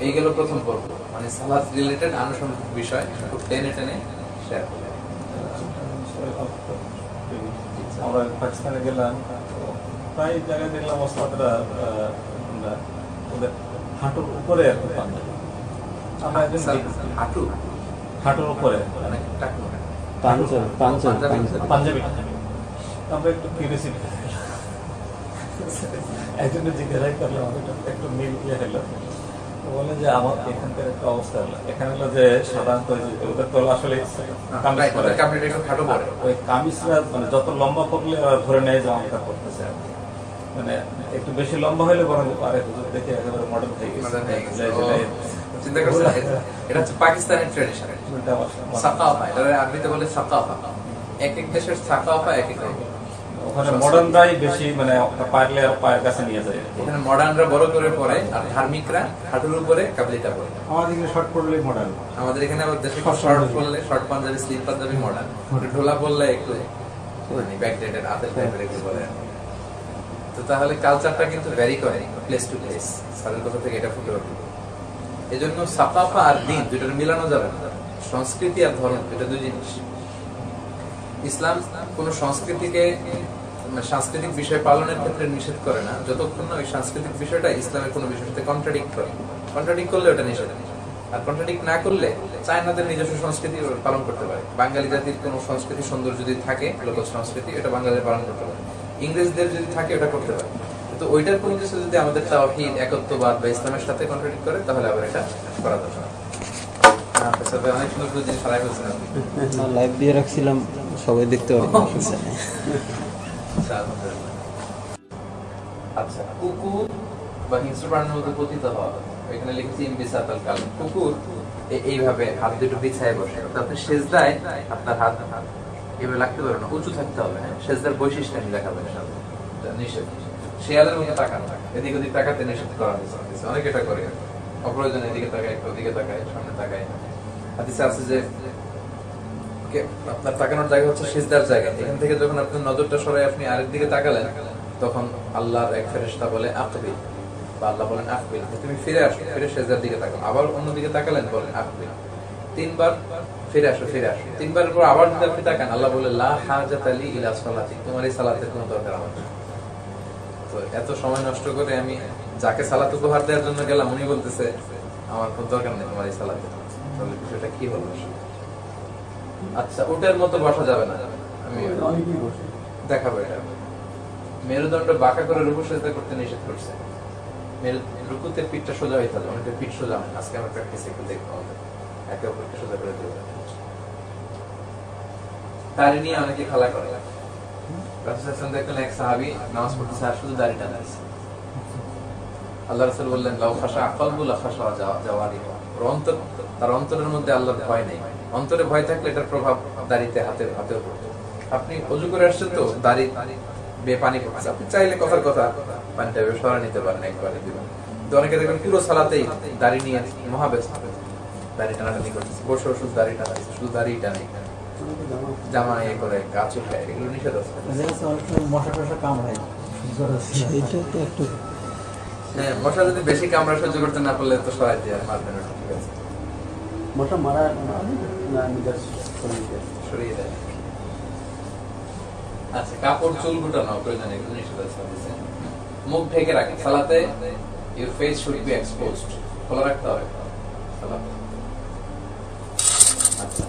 এই গেল প্রথম পর্ব, মানে সালাত রিলেটেড আনুষঙ্গিক বিষয় খুব টেনে টেনে শেয়ার করব। আমরা পাকিস্তানে গেলাম, প্রায় জায়গায় দেখলাম ওস্তাদরা ওদের হাঁটুর উপরে হাঁটু হাঁটুর উপরে মানে টাকনু পাঞ্জাবি। আমরা একটু কিউরিয়াসিটি একজনের জিজ্ঞাসা করলাম, একটু মিল ইয়ে হলো, বলে যে আমার এখানকার একটা অবস্থা হলো, এখানে হলো যে সাধারণত ওদের তো আসলে ওই কামিজরা মানে যত লম্বা পড়লে ধরে নেয় যে আমাকে করতেছে, মানে একটু বেশি লম্বা হলে বরং আরে হুজুর দেখে একেবারে মডেল হয়ে গেছে। চিন্তা করছেন, এটা হচ্ছে পাকিস্তানের ট্রেডিশন, সাকাফা, এটা আরবিতে বলে সাকাফা। এক এক দেশের সাকাফা এক এক রকম। ওখানে মডার্নরাই বেশি, মানে পারলে আর পায়ের কাছে নিয়ে যায়। এখানে মডার্নরা বড় করে পড়ে আর ধার্মিকরা হাঁটুর উপরে কাবলিটা পড়ে। আমাদের এখানে শর্ট পড়লে মডার্ন, আমাদের এখানে আবার দেশে শর্ট পড়লে short panjabi, slip panjabi modern, ঢোলা পড়লে একটু মানে ব্যাকডেটেড আতের টাইপের একটু বলে। তো তাহলে কালচারটা কিন্তু ভ্যারি করে প্লেস টু প্লেস, সাদের কথা থেকে এটা ফুটে ওঠে। এজন্য সাকাফা আর দ্বীন দুটোর মিলানো যাবে না। সংস্কৃতি আর ধর্ম এটা দুই জিনিস। ইসলাম কোন সংস্কৃতিকে সাংস্কৃতিক বিষয় পালনের ক্ষেত্রে নিষেধ করে না, যতক্ষণ না ওই সাংস্কৃতিক বিষয়টা ইসলামের কোনো বিষয়ের সাথে কন্ট্রাডিক্ট করে। কন্ট্রাডিক্ট করলে ওটা নিষেধ, আর কন্ট্রাডিক্ট না করলে চায়নাদের নিজস্ব সংস্কৃতি পালন করতে পারে। বাঙালি জাতির কোনো সংস্কৃতি সুন্দর যদি থাকে, লোকাল সংস্কৃতি, এটা বাঙালিরা পালন করতে পারে। ইংরেজদের যদি থাকে ওটা করতে পারে। তো ওইটার কোনো কিছু যদি আমাদের তাওহীদ, একত্ববাদ বা ইসলামের সাথে কন্ট্রাডিক্ট করে, তাহলে আবার এটা করা দরকার। অনেক সুন্দর জিনিস হারাই ফেলছেন আপনি। লাইভ দিয়ে রাখছিলাম, সবাই দেখতে পারে। আচ্ছা, কুকুর বা হিংস্র প্রাণীর মধ্যে পতিত হওয়া, এখানে লিখেছি ইমবিসাতাল কালব। কুকুর এইভাবে হাত দুটো বিছায় বসে, আপনি সেজদায় আপনার হাত এভাবে লাগতে পারবে না, উঁচু থাকতে হবে। সেজদার বৈশিষ্ট্য আমি দেখাবেন, নিষেধ। শেয়ালের মধ্যে তাকানো, এদিক ওদিক তাকাতে নিষেধ করা হয়েছে। অনেকে এটা করে, অপ্রয়োজনে এদিকে তাকায়, ওদিকে তাকায়, সামনে তাকায়। হাদিসে আছে যে আপনার তাকানোর জায়গা হচ্ছে সিজদার জায়গা। এখান থেকে যখন আপনি নজরটা সরাই আপনি আরেক দিকে তাকালেন, তখন আল্লাহর এক ফেরেশতা বলে আকবিল, বা আল্লাহ বলেন আকবিল, তুমি ফিরে আসো, ফিরে সিজদার দিকে তাকাও। আবার অন্যদিকে তাকালেন, বলেন আকবিল। তিনবার ফিরে আসো, ফিরে আসো। তিনবারের পর আবার যদি আপনি তাকান, আল্লাহ বলে লা হাজাত লি ইলা সালাতি, তোমার এই সালাতের কোনো দরকার আমার নেই। তো এত সময় নষ্ট করে আমি যাকে সালাত উপহার দেওয়ার জন্য গেলাম, উনি বলতেছে আমার কোনো দরকার নেই তোমার এই সালাতের। তাহলে বিষয়টা কি হলো? আচ্ছা, উটের মতো বসা যাবে না, আমি দেখাবো এটা। মেরুদণ্ড বাঁকা করে রুকু সেজদা করতে নিষেধ করছে। রুকুতে পিঠটা সোজা হইতে হবে, অনেকের পিঠ সোজা হয়। আজকে আমরা প্র্যাকটিস একটু দেখবো, আমাদের একে অপরকে সোজা করে দেবো। দাড়ি নিয়ে অনেকে খেলা করে। রাসূল দেখলেন এক সাহাবী নামাজ পড়তেছে আর শুধু দাড়ি টানতেছে। আল্লাহ রাসূল বললেন লাউ খাশা কলবু লা খাশা জাওয়ারিহু, তার অন্তরের মধ্যে আল্লাহর ভয় নেই। অন্তরে ভয় থাকলে এটার প্রভাব দাড়িতে, হাতেও পড়তো। আপনি ওযু করে আসছেন তো দাড়ি বে পানি পড়ছে, আপনি চাইলে কথার কথা পানিটা সরা নিতে পারেন, একবারে দিবেন। তো অনেকে দেখবেন পুরো সালাতেই দাড়ি নিয়ে মহাব্যস্ত, দাড়ি টানাটানি করতেছে, বসে শুধু দাড়ি টানাচ্ছে, শুধু দাড়ি টানে, জামা ইয়ে করে, গাছ উঠায়, এগুলো নিষেধ আছে। মশা টশা কামড়ায়, এটা তো একটু হ্যাঁ, মশা যদি বেশি কামড়া সহ্য করতে না পারলে তো সরাই দিয়ে মারবেন, ঠিক আছে। মশা মারা সরিয়ে দেয়। আচ্ছা, কাপড় চুল গুটানো প্রয়োজনে এগুলো নিষেধ আছে। মুখ ঢেকে রাখে সালাতে, your face should be exposed, খোলা রাখতে হবে সালাতে। আচ্ছা,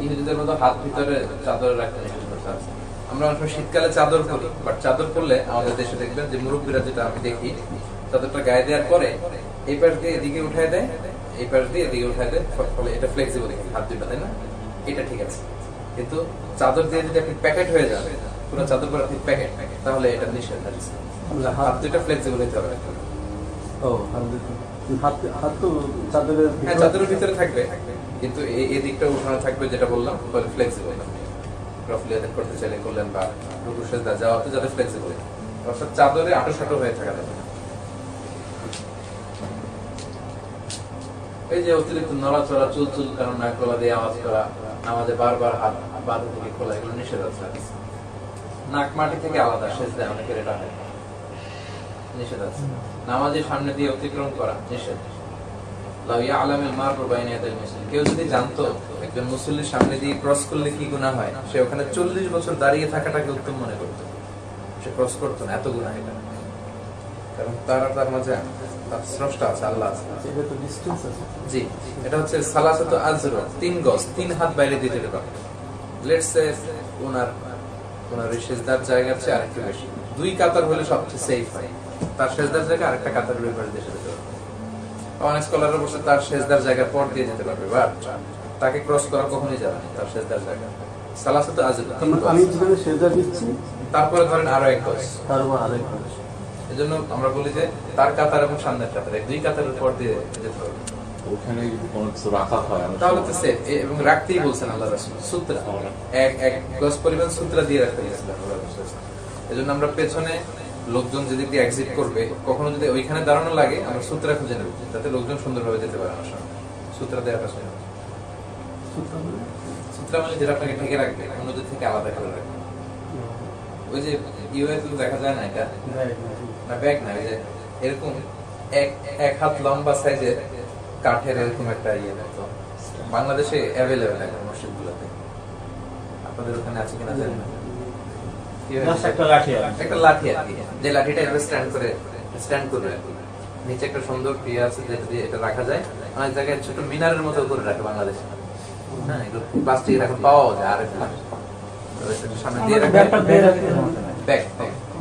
ইহুদিদের মতো হাত ভিতরে চাদরে রাখতে নিষেধ করতে আছে। আমরা অনেক শীতকালে চাদর পরি, বাট চাদর পরলে আমাদের দেশে দেখবেন যে মুরব্বীরা, যেটা আমি দেখি, চাদরটা গায়ে দেওয়ার পরে এই পাশ দিয়ে এদিকে উঠায় দেয়, এই পাশ দিয়ে এদিকে উঠায় দেয়, ফলে এটা ফ্লেক্সিবল হাত দুটো, তাই না? এটা ঠিক আছে। কিন্তু চাদর দিয়ে যদি আপনি প্যাকেট হয়ে যাবে, পুরো চাদর পরে আপনি প্যাকেট, তাহলে এটা নিষেধ আছে। হাত দুটো ফ্লেক্সিবল হতে হবে। ও হাত তো চাদরের, হ্যাঁ, চাদরের ভিতরে থাকবে, কিন্তু এই দিকটা উঠানো থাকবে, যেটা বললাম, বলে ফ্লেক্সিবল। রফলি আদায় করতে চাইলে করলেন, বা রুকু সেজদা যাওয়াতে যাতে ফ্লেক্সিবল, অর্থাৎ চাদরে আঁটো হয়ে থাকা যাবে। এই যে অতিরিক্ত নড়াচড়া, চুল কারণ নাক গলা দিয়ে আওয়াজ করা, নামাজে বারবার হাত বাঁধা থেকে খোলা, এগুলো নিষেধ আছে। নাক মাটি থেকে আলাদা সেজদায় অনেকের এটা হয়, নিষেধ আছে। নামাজের সামনে দিয়ে অতিক্রম করা নিষেধ। লাউ ইয়ালামুল মারু বাইনা ইয়াদাল মুসলিম, কেউ যদি জানতো একজন মুসল্লির সামনে দিয়ে ক্রস করলে কি গুনাহ হয়, সে ওখানে 40 বছর দাঁড়িয়ে থাকাটাকে উত্তম মনে করত, সে ক্রস করতো না, এত গুনাহ এটা। কারণ তার মাঝে তার স্রষ্টা আছে, আল্লাহ আছে। এটা তো ডিসটেন্স আছে। জি, এটা হচ্ছে সালাসাতু আযরা, 3 গজ, 3 হাত বাইরে দিয়ে যেতে পারে। লেটস সে ওনার ওই সেজদার জায়গার চেয়ে আরেকটু বেশি, 2 কাতার হলে সবচেয়ে সেফ হয়। তার সেজদার জায়গা আরেকটা কাতার ওই পাশে দিয়ে যেতে পারবে। অনেক স্কলাররা বলছে তার সেজদার জায়গার পর দিয়ে যেতে পারবে, বাট তাকে ক্রস করা কখনোই যাবে না তার সেজদার জায়গা। সালাসাতু আযরা, আমি যেখানে সেজদা দিচ্ছি তারপরে ধরেন আরো 1 গজ, তার উপর আরেক গজ। এজন্য আমরা বলি যে তার কাতার এবং সামনের কাতার 2 কাতারের পর দিয়ে যেতে হবে। ওখানে যদি কোনো কিছু রাখা হয় তাহলে তো সেফ, এবং রাখতেই বলছেন আল্লাহ রাসূল, সূত্রা এক গজ পরিমাণ সূত্রা দিয়ে রাখতে বলেছেন আল্লাহ রাসূল। এজন্য আমরা পেছনে লোকজন যেদিক দিয়ে এক্সিট করবে, কখনো যদি ওইখানে দাঁড়ানো লাগে, আমরা সূত্রা খুঁজে নেব যাতে লোকজন সুন্দরভাবে যেতে পারে আমার সামনে। সূত্রা দেওয়াটা শুনে, সূত্রা মানে যেটা আপনাকে ঢেকে রাখবে, অন্যদের থেকে আলাদা করে রাখবে। ওই যে ইউএস দেখা যায় না, এটা না ব্যাগ না, ওই যে এরকম এক হাত লম্বা সাইজের কাঠের এরকম একটা ইয়ে মতো বাংলাদেশে অ্যাভেলেবেল এখন মসজিদগুলোতে, আপনাদের ওখানে আছে কিনা জানি না। একটা লাঠি একটা লাঠি আর কি, যে লাঠিটা এভাবে স্ট্যান্ড করবে, নিচে একটা সুন্দর ইয়ে আছে যেটা দিয়ে এটা রাখা যায়। অনেক জায়গায় ছোট মিনারের মতো করে রাখে বাংলাদেশে, হ্যাঁ এগুলো প্লাস্টিকের এখন পাওয়াও যায়। আর সামনে দিয়ে রাখে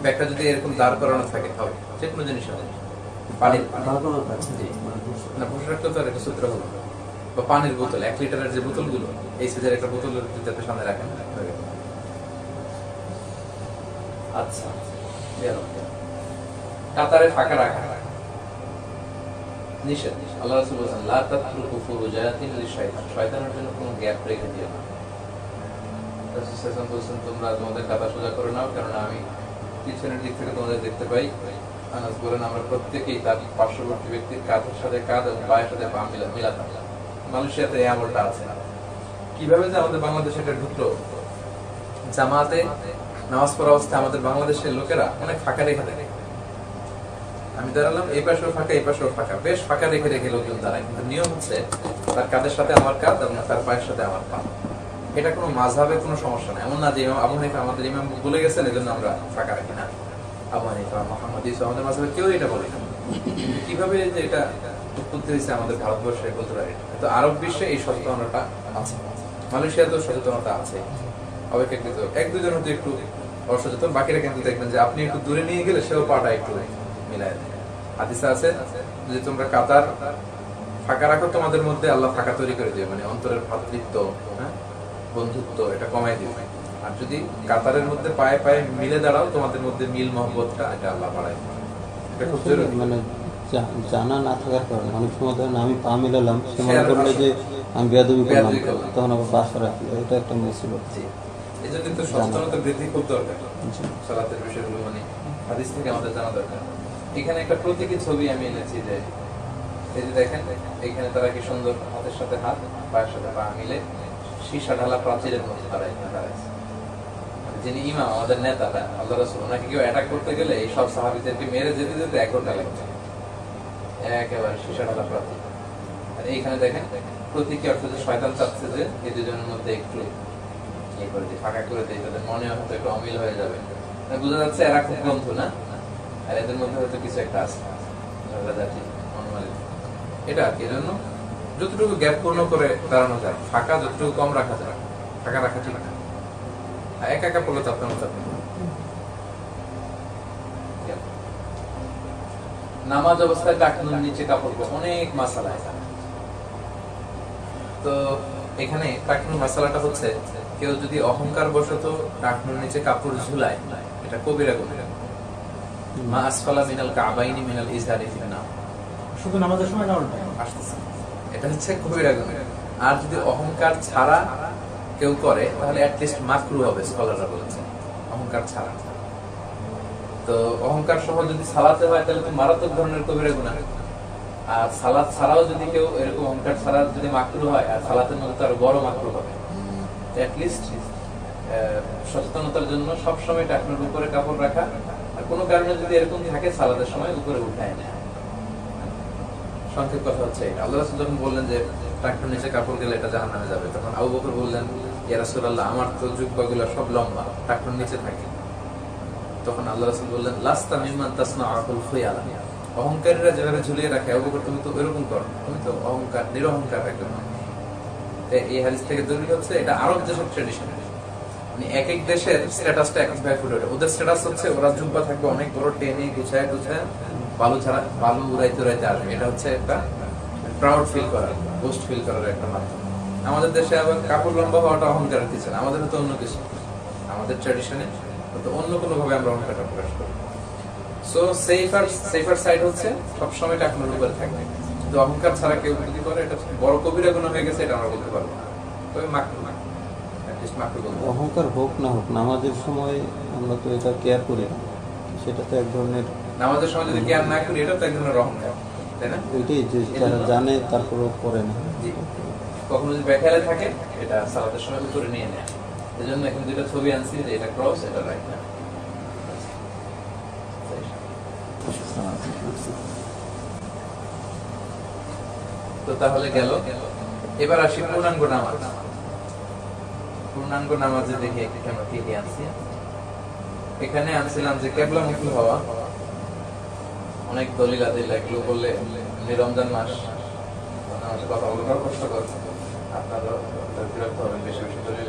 ব্যাগটা যদি এরকম দাঁড় করানো থাকে, হবে যে কোনো জিনিস হবে, পানির না বসে রাখতে তো আর একটা সূত্র হলো, বা পানির বোতল 1 লিটারের যে বোতলগুলো, এই সাইজের একটা বোতল যাতে সামনে রাখেন। আচ্ছা, কাতারে ফাঁকা রাখা নিষেধ। আল্লাহ রাসূল বলেছেন লা তাতরুকু ফুরুজাতিন লিশাইতান, শয়তানের জন্য কোনো গ্যাপ রেখে দিও না। রাসূল সাল্লাল্লাহু আলাইহি ওয়াসাল্লাম বলেছেন তোমরা তোমাদের কাতা সোজা করে নাও, কারণ আমি পিছনের দিক থেকে তোমাদের দেখতে পাই। আনাস বলেন আমরা প্রত্যেকেই তার পার্শ্ববর্তী ব্যক্তির কাঁধের সাথে কাঁধ এবং পায়ের সাথে পা মিলাতাম। মালয়েশিয়াতে এই আমলটা আছে। কিভাবে যে আমাদের বাংলাদেশে এটা ঢুকলো, জামাতে নামাজ পড়া অবস্থায় আমাদের বাংলাদেশের লোকেরা অনেক ফাঁকা রেখে দেয়। আমি দাঁড়ালাম, এই পাশেও ফাঁকা, এই পাশেও ফাঁকা, বেশ ফাঁকা রেখে রেখে লোকজন দাঁড়ায়। কিন্তু নিয়ম হচ্ছে তার কাঁধের সাথে আমার কাঁধ এবং তার পায়ের সাথে আমার পা। এটা কোনো মাযহাবে কোনো সমস্যা না, এমন না যে ইমাম আবু হানিফা আমাদের ইমাম বলে গেছেন এজন্য আমরা ফাঁকা রাখি না। আবু হানিফা, মুহাম্মদ ইসা আমাদের মাযহাবে কেউ এটা বলে না। কিভাবে যে এটা উৎপত্তি হয়েছে আমাদের ভারতবর্ষে বলতে পারি। তো আরব বিশ্বে এই সচেতনতা আছে, মালয়েশিয়াতেও সচেতনতা আছে। অপেক্ষাকৃত 1-2 জন হয়তো একটু অসচেতন, বাকিরা কিন্তু দেখবেন যে আপনি একটু দূরে নিয়ে গেলে সেও পাটা একটু মিলায় দেয়। হাদিসে আছে যে তোমরা কাতার ফাঁকা রাখো, তোমাদের মধ্যে আল্লাহ ফাঁকা তৈরি করে দিবে, মানে অন্তরের ভ্রাতৃত্ব, বন্ধুত্ব এটা কমাই দিবে। আর যদি কাতারের মধ্যে পায়ে পায়ে মিলে দাঁড়াও, তোমাদের মধ্যে মিল মহব্বতটা এটা আল্লাহ বাড়ায়। এটা খুব জরুরি। মানে জানা না থাকার কারণে অনেক সময় ধরেন আমি পা মিলালাম, সে মনে করলো যে আমি বেয়াদবি করলাম, তখন আবার বাসা রাখলো, এটা একটা মুসিবত। এই জন্য কিন্তু সচেতনতা বৃদ্ধি খুব দরকার, সালাতের বিষয়গুলো মানে হাদিস থেকে আমাদের জানা দরকার। এখানে একটা প্রতীকী ছবি আমি এনেছি, যে এই যে দেখেন এখানে তারা কি সুন্দর হাতের সাথে হাত, পায়ের সাথে পা মিলে সীসা ঢালা প্রাচীরের মধ্যে তারা এখানে দাঁড়াইছে। যিনি ইমাম, আমাদের নেতা আল্লাহ রাসূল, ওনাকে কেউ অ্যাটাক করতে গেলে এই সব সাহাবীদেরকে মেরে যেতে যেতে 1 ঘন্টা লাগছে, একেবারে সীসা ঢালা প্রাচীর। আর এইখানে দেখেন প্রতীকী অর্থ যে শয়তান চাচ্ছে যে এই দুজনের মধ্যে একটু এই করে দিয়ে ফাঁকা করে দিয়ে তাদের মনে হয়তো একটু অমিল হয়ে যাবে। বোঝা যাচ্ছে এরা খুব বন্ধু না, আর এদের মধ্যে হয়তো কিছু একটা আছে ঝগড়াঝাটি মনোমালিন্য। এটা আর কি জন্য যতটুকু গ্যাপ পূর্ণ করে দাঁড়ানো যায়, ফাঁকা যতটুকু কম রাখা যায়, ফাঁকা রাখা ঠিক না। একা একা পড়লে চাপতে না চাপতে। নামাজ অবস্থায় টাকনুর নিচে কাপড়, অনেক মাসালা আছে। তো এখানে টাকনুর মাসালাটা হচ্ছে কেউ যদি অহংকার বশত টাকনুর নিচে কাপড় ঝুলায়, এটা কবিরা গুনাহ। মা আসফালা মিনাল কাবাইনি মিনাল ইজহারি ফিনা, শুধু নামাজের সময় না উল্টা আসতেছে, এটা হচ্ছে কবিরা গুনাহ। আর যদি অহংকার ছাড়া কেউ করে তাহলে অ্যাট লিস্ট মাকরু হবে, স্কলাররা বলেছেন, অহংকার ছাড়া। তো অহংকার সহ যদি সালাতে হয় তাহলে তো মারাত্মক ধরনের কবিরা গুনাহ। আর সালাত ছাড়াও যদি কেউ এরকম অহংকার ছাড়া যদি মাকরু হয়, আর সালাতের মধ্যে আরো বড় মাকরু হবে। অ্যাট লিস্ট সচেতনতার জন্য সবসময় টাকনুর উপরে কাপড় রাখা, আর কোনো কারণে যদি এরকম থাকে সালাতের সময় উপরে উঠায় নেয়, সংক্ষেপ কথা হচ্ছে এটা। আল্লাহ রাসূল যখন বললেন যে ট্রাক্টর নিচে কাপড় গেলে এটা জাহান্নামে যাবে, তখন আবু বকর বললেন, ইয়া রাসূলুল্লাহ, আমার তো জুব্বাগুলো সব লম্বা, ট্রাক্টর নিচে থাকে। তখন আল্লাহ রাসূল বললেন, লাস্তা মিম্মান তাসনাউল খুয়ালা, অহংকারীরা যেভাবে ঝুলিয়ে রাখে, আবু বকর তুমি তো এরকম করো, তুমি তো অহংকার, নিরহংকার একজন। এই হাদিস থেকে দলিল হচ্ছে এটা আরব দেশের ট্র্যাডিশন। মানে এক এক দেশের স্ট্যাটাসটা এক ভাবে ফুটে ওঠে। ওদের স্ট্যাটাস হচ্ছে ওরা জুব্বা থাকবে অনেক বড়, টেনে গুছায় বালু উড়াইতে আসবে। এটা হচ্ছে একটা প্রাউড ফিল করার, বোস্ট ফিল করার একটা মাধ্যম। আমাদের দেশে আবার কাপড় লম্বা হওয়াটা অহংকারের কিছু না, আমাদের হয়তো অন্য কিছু, আমাদের ট্র্যাডিশনে হয়তো অন্য কোনো ভাবে আমরা অহংকারটা প্রকাশ করি। সো সেফার সাইড হচ্ছে সবসময় টাকনোর উপরে থাকবে, কিন্তু অহংকার ছাড়া কেউ যদি করে এটা বড় কবিরা গুনাহ হয়ে গেছে, এটা আমরা বলতে পারবো না। তবে অহংকার হোক না হোক, নামাজের সময় আমরা তো এটা কেয়ার করি না, সেটা তো এক ধরনের, নামাজের সময় যদি কেয়ার না করি এটা তো এক ধরনের অহংকার, তাই না? ওইটাই যে যারা জানে তারপরেও করে না। কখনো যদি বেখেয়ালে থাকে এটা সালাতের সময় উপরে নিয়ে নেয়। এই জন্য এখন দুইটা ছবি আনছি, যে এটা ক্রস, এটা রাইট না। তো তাহলে গেল, এবার আসি পূর্ণাঙ্গ নামাজ। পূর্ণাঙ্গ নামাজে দেখি আমরা কি কি আনছি। এখানে আনছিলাম যে কিবলামুখী হওয়া, অনেক দলিল আদিল, এগুলো বললে রমজান মাস কথা বলতে কষ্টকর, আপনারা বিরক্ত হবেন বেশি বেশি দলিল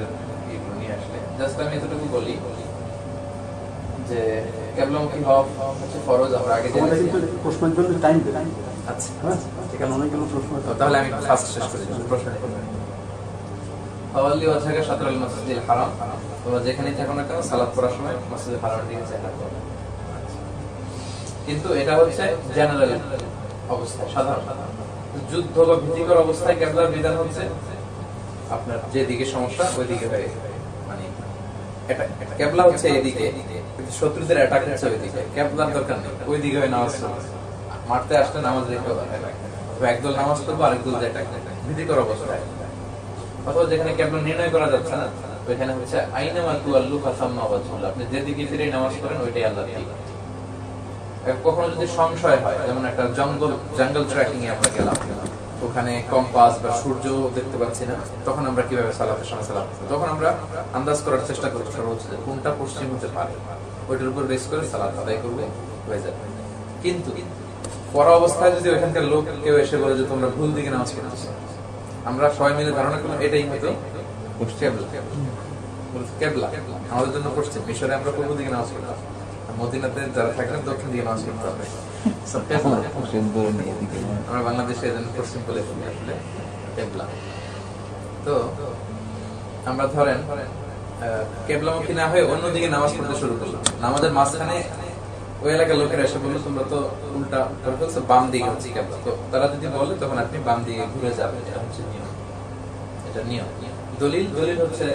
এগুলো নিয়ে আসলে। জাস্ট আমি এতটুকু বলি যে কিবলামুখী হওয়া হচ্ছে ফরজ, আমরা আগে জেনেছি। প্রশ্নের জন্য টাইম দেন। আচ্ছা, হ্যাঁ, এখানে অনেকগুলো প্রশ্ন আছে। তাহলে আমি ফার্স্ট শেষ করি প্রশ্ন। ফাওয়াল্লি ওয়াজহাকা শাতরাল মাসজিদিল হারাম, তোমরা যেখানেই থাকো না কেন সালাত পড়ার সময় মসজিদে হারামের দিকে চেহারা করো। কিন্তু এটা হচ্ছে জেনারেল অবস্থায়, সাধারণ। যুদ্ধ বা ভীতিকর অবস্থায় কিবলার বিধান হচ্ছে আপনার যেদিকে সমস্যা ওই দিকে হয়ে, মানে এটা কিবলা হচ্ছে এদিকে, কিন্তু শত্রুদের অ্যাটাক হচ্ছে ওইদিকে, কিবলার দরকার নেই, ওই দিকে হয়ে নামাজ পড়ো। মারতে আসলে নামাজ রেখে একদল নামাজ পড়বো, আরেকদল যে অ্যাটাক ভীতিকর অবস্থায়। অথবা যেখানে কিবলা নির্ণয় করা যাচ্ছে না, ওইখানে হচ্ছে আইনামা তুওয়াল্লু ফাসাম্মা ওয়াজহুল্লাহ, আপনি যেদিকে ফিরে নামাজ পড়েন ওইটাই আল্লাহর দিক। কখনো যদি সংশয় হয়, যেমন একটা জঙ্গল ট্রেকিং এ আমরা গেলাম, ওখানে কম্পাস বা সূর্য দেখতে পাচ্ছি না, তখন আমরা কিভাবে সালাতের সময় সালাত করব? তখন আমরা আন্দাজ করার চেষ্টা করব সর্বোচ্চ যে কোনটা পশ্চিম হতে পারে, ওইটার উপর বেস করে সালাত আদায় করবে, হয়ে যাবে। কিন্তু পর অবস্থায় যদি ওইখানকার লোক কেউ এসে বলে যে তোমরা ভুল দিকে নামাজ পড়তেছো, আমরা সবাই মিলে ধারণা করলাম এটাই হয়তো কিবলা, আমাদের জন্য পশ্চিম। মিশরে আমরা পূর্ব দিকে নামাজ পড়তাম, মদিনাতে যারা থাকবেন দক্ষিণ দিকে নামাজ পড়তে হবে। আমরা বাংলাদেশে এজন্য পশ্চিম বলে ফেলি আসলে কিবলা। তো আমরা ধরেন কিবলামুখী না হয়ে অন্যদিকে নামাজ পড়তে শুরু করলাম, নামাজের মাঝখানে ওই এলাকার লোকেরা এসে বললো তোমরা তো উল্টা করে ফেলছো, বাম দিকে হচ্ছে কিবলা। তো তারা যদি বলে তখন আপনি বাম দিকে ঘুরে যাবেন, এটা হচ্ছে নিয়ম, এটা নিয়ম। দলিল হচ্ছে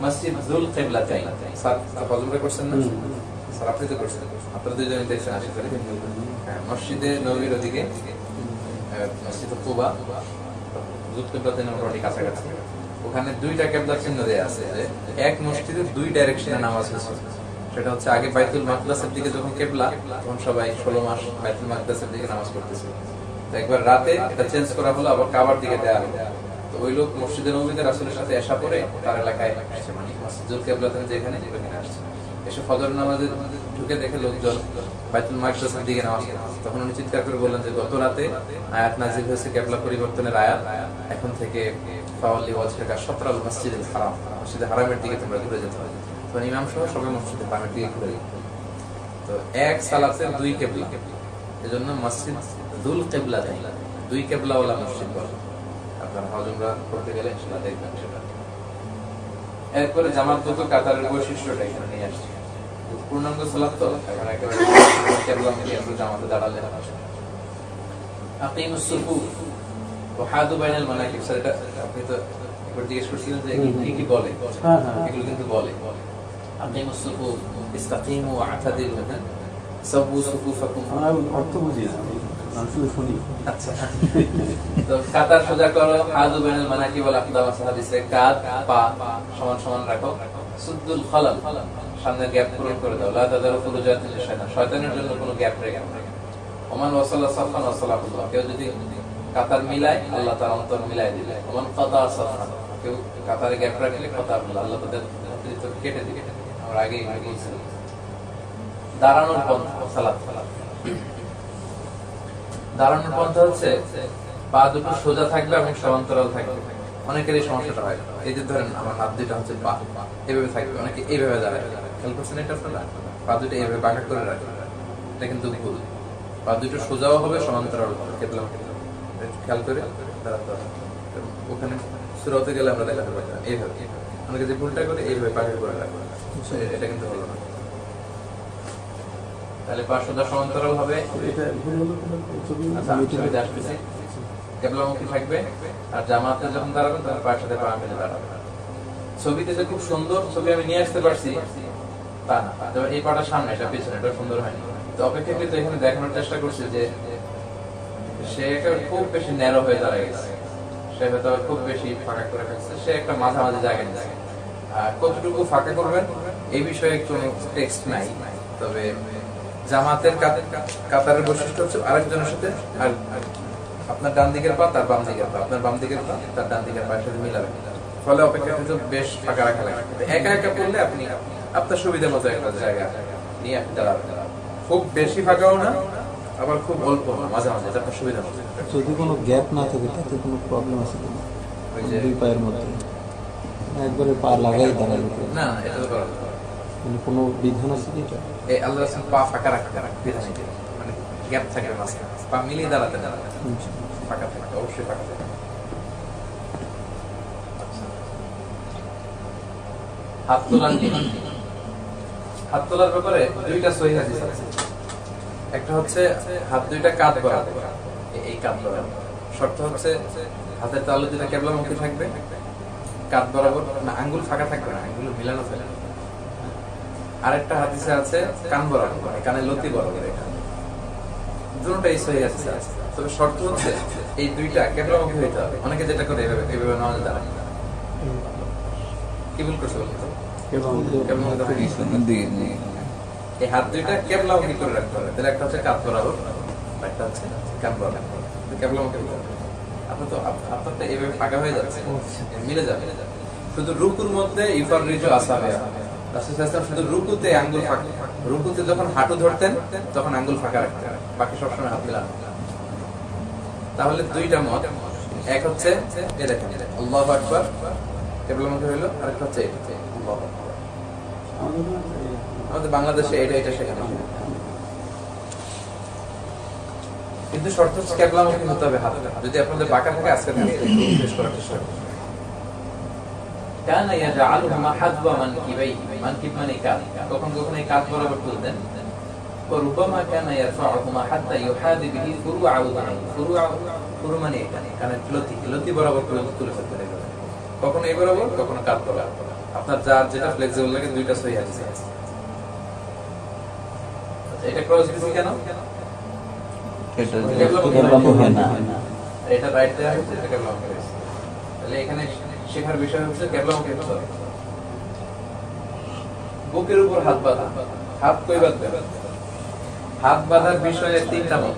মসজিদ যুল কিবলাতাইন। স্যার ফজলুরে করছেন না স্যার, আপনি তো করছেন, আপনারা দুইজনে দেখছেন আশা করি। হ্যাঁ, মসজিদে নববীর ওদিকে মসজিদ কুবা যুল কিবলাতাইন মোটামুটি কাছাকাছি, ওখানে দুইটা কিবলার চিহ্ন দেয়া আছে যে এক মসজিদে দুই ডাইরেকশনে নামাজ হচ্ছে। সেটা হচ্ছে আগে বাইতুল মাকদাসের দিকে যখন কিবলা, তখন সবাই 16 মাস বাইতুল মাকদাসের দিকে নামাজ পড়তেছিল। তো একবার রাতে এটা চেঞ্জ করা হলো, আবার কাবার দিকে দেয়া হলো। তো ওই লোক মসজিদে নববীতে রাসূলের সাথে এসা পরে তার এলাকায় আসছে, মানে মসজিদুল কিবলাতাইন যেখানে ওখানে আসছে। এসে ফজর নামাজে ঢুকে দেখে লোকজন বাইতুল মাকদাসের দিকে নামাজ পড়ছে। তখন উনি চিৎকার করে বললেন যে গত রাতে আয়াত নাযিল হয়েছে কিবলা পরিবর্তনের আয়াত, এখন থেকে ফাওয়াল্লি ওয়াজহাকা শাতরাল মাসজিদিল হারাম, মসজিদে হারামের দিকে তোমরা ঘুরে যেতে হবে। তো ইমাম সহ সবাই মসজিদে হারামের দিকে ঘুরে যেত। তো এক সালাতে দুই কিবলা, এজন্য মসজিদ যুল কিবলাতাইন, দুই কিবলাওয়ালা মসজিদ বলে। আপনারা হজমরা করতে গেলে ইনশাআল্লাহ দেখবেন সেটা। এরপরে জামাতগত কাতারের বৈশিষ্ট্যটা এখানে নিয়ে আসছে। পূর্ণাঙ্গ সালাত তো এখন একেবারে কিবলামুখী আমরা জামাতে দাঁড়ালে আকিমুস সুফুফ ওয়া হাদু বাইনাল মানাকিব। স্যার এটা আপনি তো একবার জিজ্ঞেস করছিলেন যে কি বলে, এগুলো কিন্তু বলে আকিমুস সুফুফ ইসতাকিমু ওয়া আতাদিলু, সাবু সুফুফাকুম। অর্থ বুঝি না, আমি শুধু শুনি। আচ্ছা, তো কাতার সোজা করো, হাদু বাইনাল মানাকিব ওয়াল আকদাম, হাদিসে কাঁধ পা সমান সমান রাখো। সুদ্দুল খালাল, সামনের গ্যাপ পূরণ করে দাও। লা তাদারু ফুরুজাতিল শাইতান, শয়তানের জন্য কোনো গ্যাপ রেখো না। ওমান ওয়াসাল্লা সাফান ওয়াসাল্লাহুল্লাহ, কেউ যদি কাতার মিলায় আল্লাহ তার অন্তর মিলাই দিলে। ওমান কাতা সাফান, কেউ কাতারে গ্যাপ রাখলে কথা আল্লাহ তাদের অতিরিক্ত কেটে দিবে। আমরা আগে এগুলো বলছিলাম। দাঁড়ানোর পন্থা সালাত, দাঁড়ানোর পন্থা হচ্ছে পা দুটো সোজা থাকবে এবং সমান্তরাল থাকবে। অনেকের এই সমস্যাটা হয়, এই যে ধরেন আমার হাত দুটো হচ্ছে পা এভাবে থাকবে, অনেকে এইভাবে দাঁড়ায়। খেয়াল করছেন এটা আপনারা? পা দুটো এইভাবে বাঁকা করে রাখবে, এটা কিন্তু ভুল। পা দুটো সোজাও হবে, সমান্তরাল হবে। খেয়াল করে দাঁড়াতে হবে। ওখানে সুরাতে গেলে আমরা দেখাতে পারি না এইভাবে, অনেকে যে ভুলটা করে এইভাবে বাঁকা করে রাখবে, এটা কিন্তু হলো না। তাহলে পা সোজা সমান্তরাল হবে। এটা ভুল হলো ছবি আচ্ছা, আমি ছবিতে আসতেছি। কেবলামুখী থাকবে, আর জামাতে যখন দাঁড়াবেন তখন পায়ের সাথে পা মিলে দাঁড়াবে। ছবিতে যে খুব সুন্দর ছবি আমি নিয়ে আসতে পারছি তা না, যেমন এই পাটা সামনে, এটা পিছনে, এটা সুন্দর হয়নি। তো অপেক্ষাকৃত এখানে দেখানোর চেষ্টা করছে যে সে একটা খুব বেশি ন্যারো হয়ে দাঁড়ায় গেছে, সে হয়তো খুব বেশি ফাঁকা করে ফেলছে, সে একটা মাঝামাঝি জায়গায় নিচ্ছে। আর কতটুকু ফাঁকা করবেন এই বিষয়ে কোনো টেক্সট নাই। তবে জামাতের কাতারের বৈশিষ্ট্য হচ্ছে আরেকজনের সাথে, আর আপনার ডান দিকের পা তার বাম দিকের পা, আপনার বাম দিকের পা তার ডান দিকের পায়ের সাথে মিলাবেন। ফলে অপেক্ষাকৃত বেশ ফাঁকা রাখা লাগে। একা একা পড়লে আপনি আপনার সুবিধা মতো একটা জায়গা নিয়ে আপনি দাঁড়াবেন। খুব বেশি ফাঁকাও না, আবার খুব অল্প না, মাঝে মাঝে, আপনার সুবিধা মতো। যদি কোনো গ্যাপ না থাকে তাতে কোনো প্রবলেম আছে কিনা ওই যে দুই পায়ের মধ্যে? একবারে পা লাগাই দাঁড়াবে না, এটা তো করা যাবে না। মানে কোনো বিধান আছে কি এটা? এই আল্লাহ রাসূল পা ফাঁকা রাখতে বিধান নেই, মানে গ্যাপ থাকে মাঝখানে, পা মিলিয়ে দাঁড়াতে ফাঁকা থাকে, অবশ্যই ফাঁকা থাকে। হাত তোলার নিয়ম, হাত তোলার ব্যাপারে দুইটা সহিহ হাদিস আছে। একটা হচ্ছে হাত দুইটা কাঁধ বরাবর, এই কাঁধ বরাবর। শর্ত হচ্ছে হাতের তালু দুইটা কেবলামুখী থাকবে, কাঁধ বরাবর, না আঙ্গুল ফাঁকা থাকবে না, আঙ্গুল মিলানো থাকবে। আরেকটা হাদিসে আছে কান বরাবর, কানে লতি বরাবর। দুটোটাই সহিহ হাদিসে আছে। তবে শর্ত হচ্ছে এই দুইটা কেবলামুখী হইতে হবে। অনেকে যেটা করে এভাবে এভাবে নামাজে দাঁড়ায়, কি ভুল করছে বলতো? এই হাত দুইটা কেবলামুখী করে রাখতে হবে। তাহলে একটা হচ্ছে কাঁধ বরাবর, একটা হচ্ছে কান বরাবর, কেবলামুখী হতে হবে। আপনার তো এইভাবে ফাঁকা হয়ে যাচ্ছে, মিলে যাবে। শুধু রুকুর মধ্যে ইফাররিজু আসাবিয়া, রাসূল সাল্লাল্লাহু আলাইহি ওয়াসাল্লাম শুধু রুকুতে আঙ্গুল ফাঁকা, রুকুতে যখন হাঁটু ধরতেন তখন আঙ্গুল ফাঁকা রাখতেন, বাকি সবসময় হাত মিলানো। তাহলে দুইটা মত, এক হচ্ছে এই দেখেন আল্লাহু আকবার কেবলামুখী হলো, আরেকটা হচ্ছে এটা আল্লাহু আকবার। আমাদের বাংলাদেশে এটা শেখানো হয়, কিন্তু শর্ত হচ্ছে কেবলামুখী হতে হবে হাতটা। যদি আপনাদের বাঁকা থাকে আজকে শেষ করার চেষ্টা করুন। কানা ইয়াজআলুহুমা হাযওয়া মানকিবাইহি, মানকিব মানে কাঁধ, কখন কখন এই কাঁধ বরাবর তুলতেন। وربما كان يرفعهما حتى يحاذي به فروع عضليه, ফুরু মানে এখানে কানের লতি বরাবর তুলে ফেলতেন। কখনো এই বরাবর, কখনো কাঁধ বরাবর, আপনার যার যেটা ফ্লেক্সিবল লাগে। দুইটা সহিহ হাদিস আছে। এটা ক্রস দিছি কেন? এটা রাইট দেয়া হচ্ছে, এটা কেবলামুখী হয়েছে। তাহলে এখানে শেখার বিষয় হচ্ছে কেবলামুখী হতে হবে। বুকের উপর হাত বাঁধা, হাত কই বাঁধবে? হাত বাঁধার বিষয়ে তিনটা মত।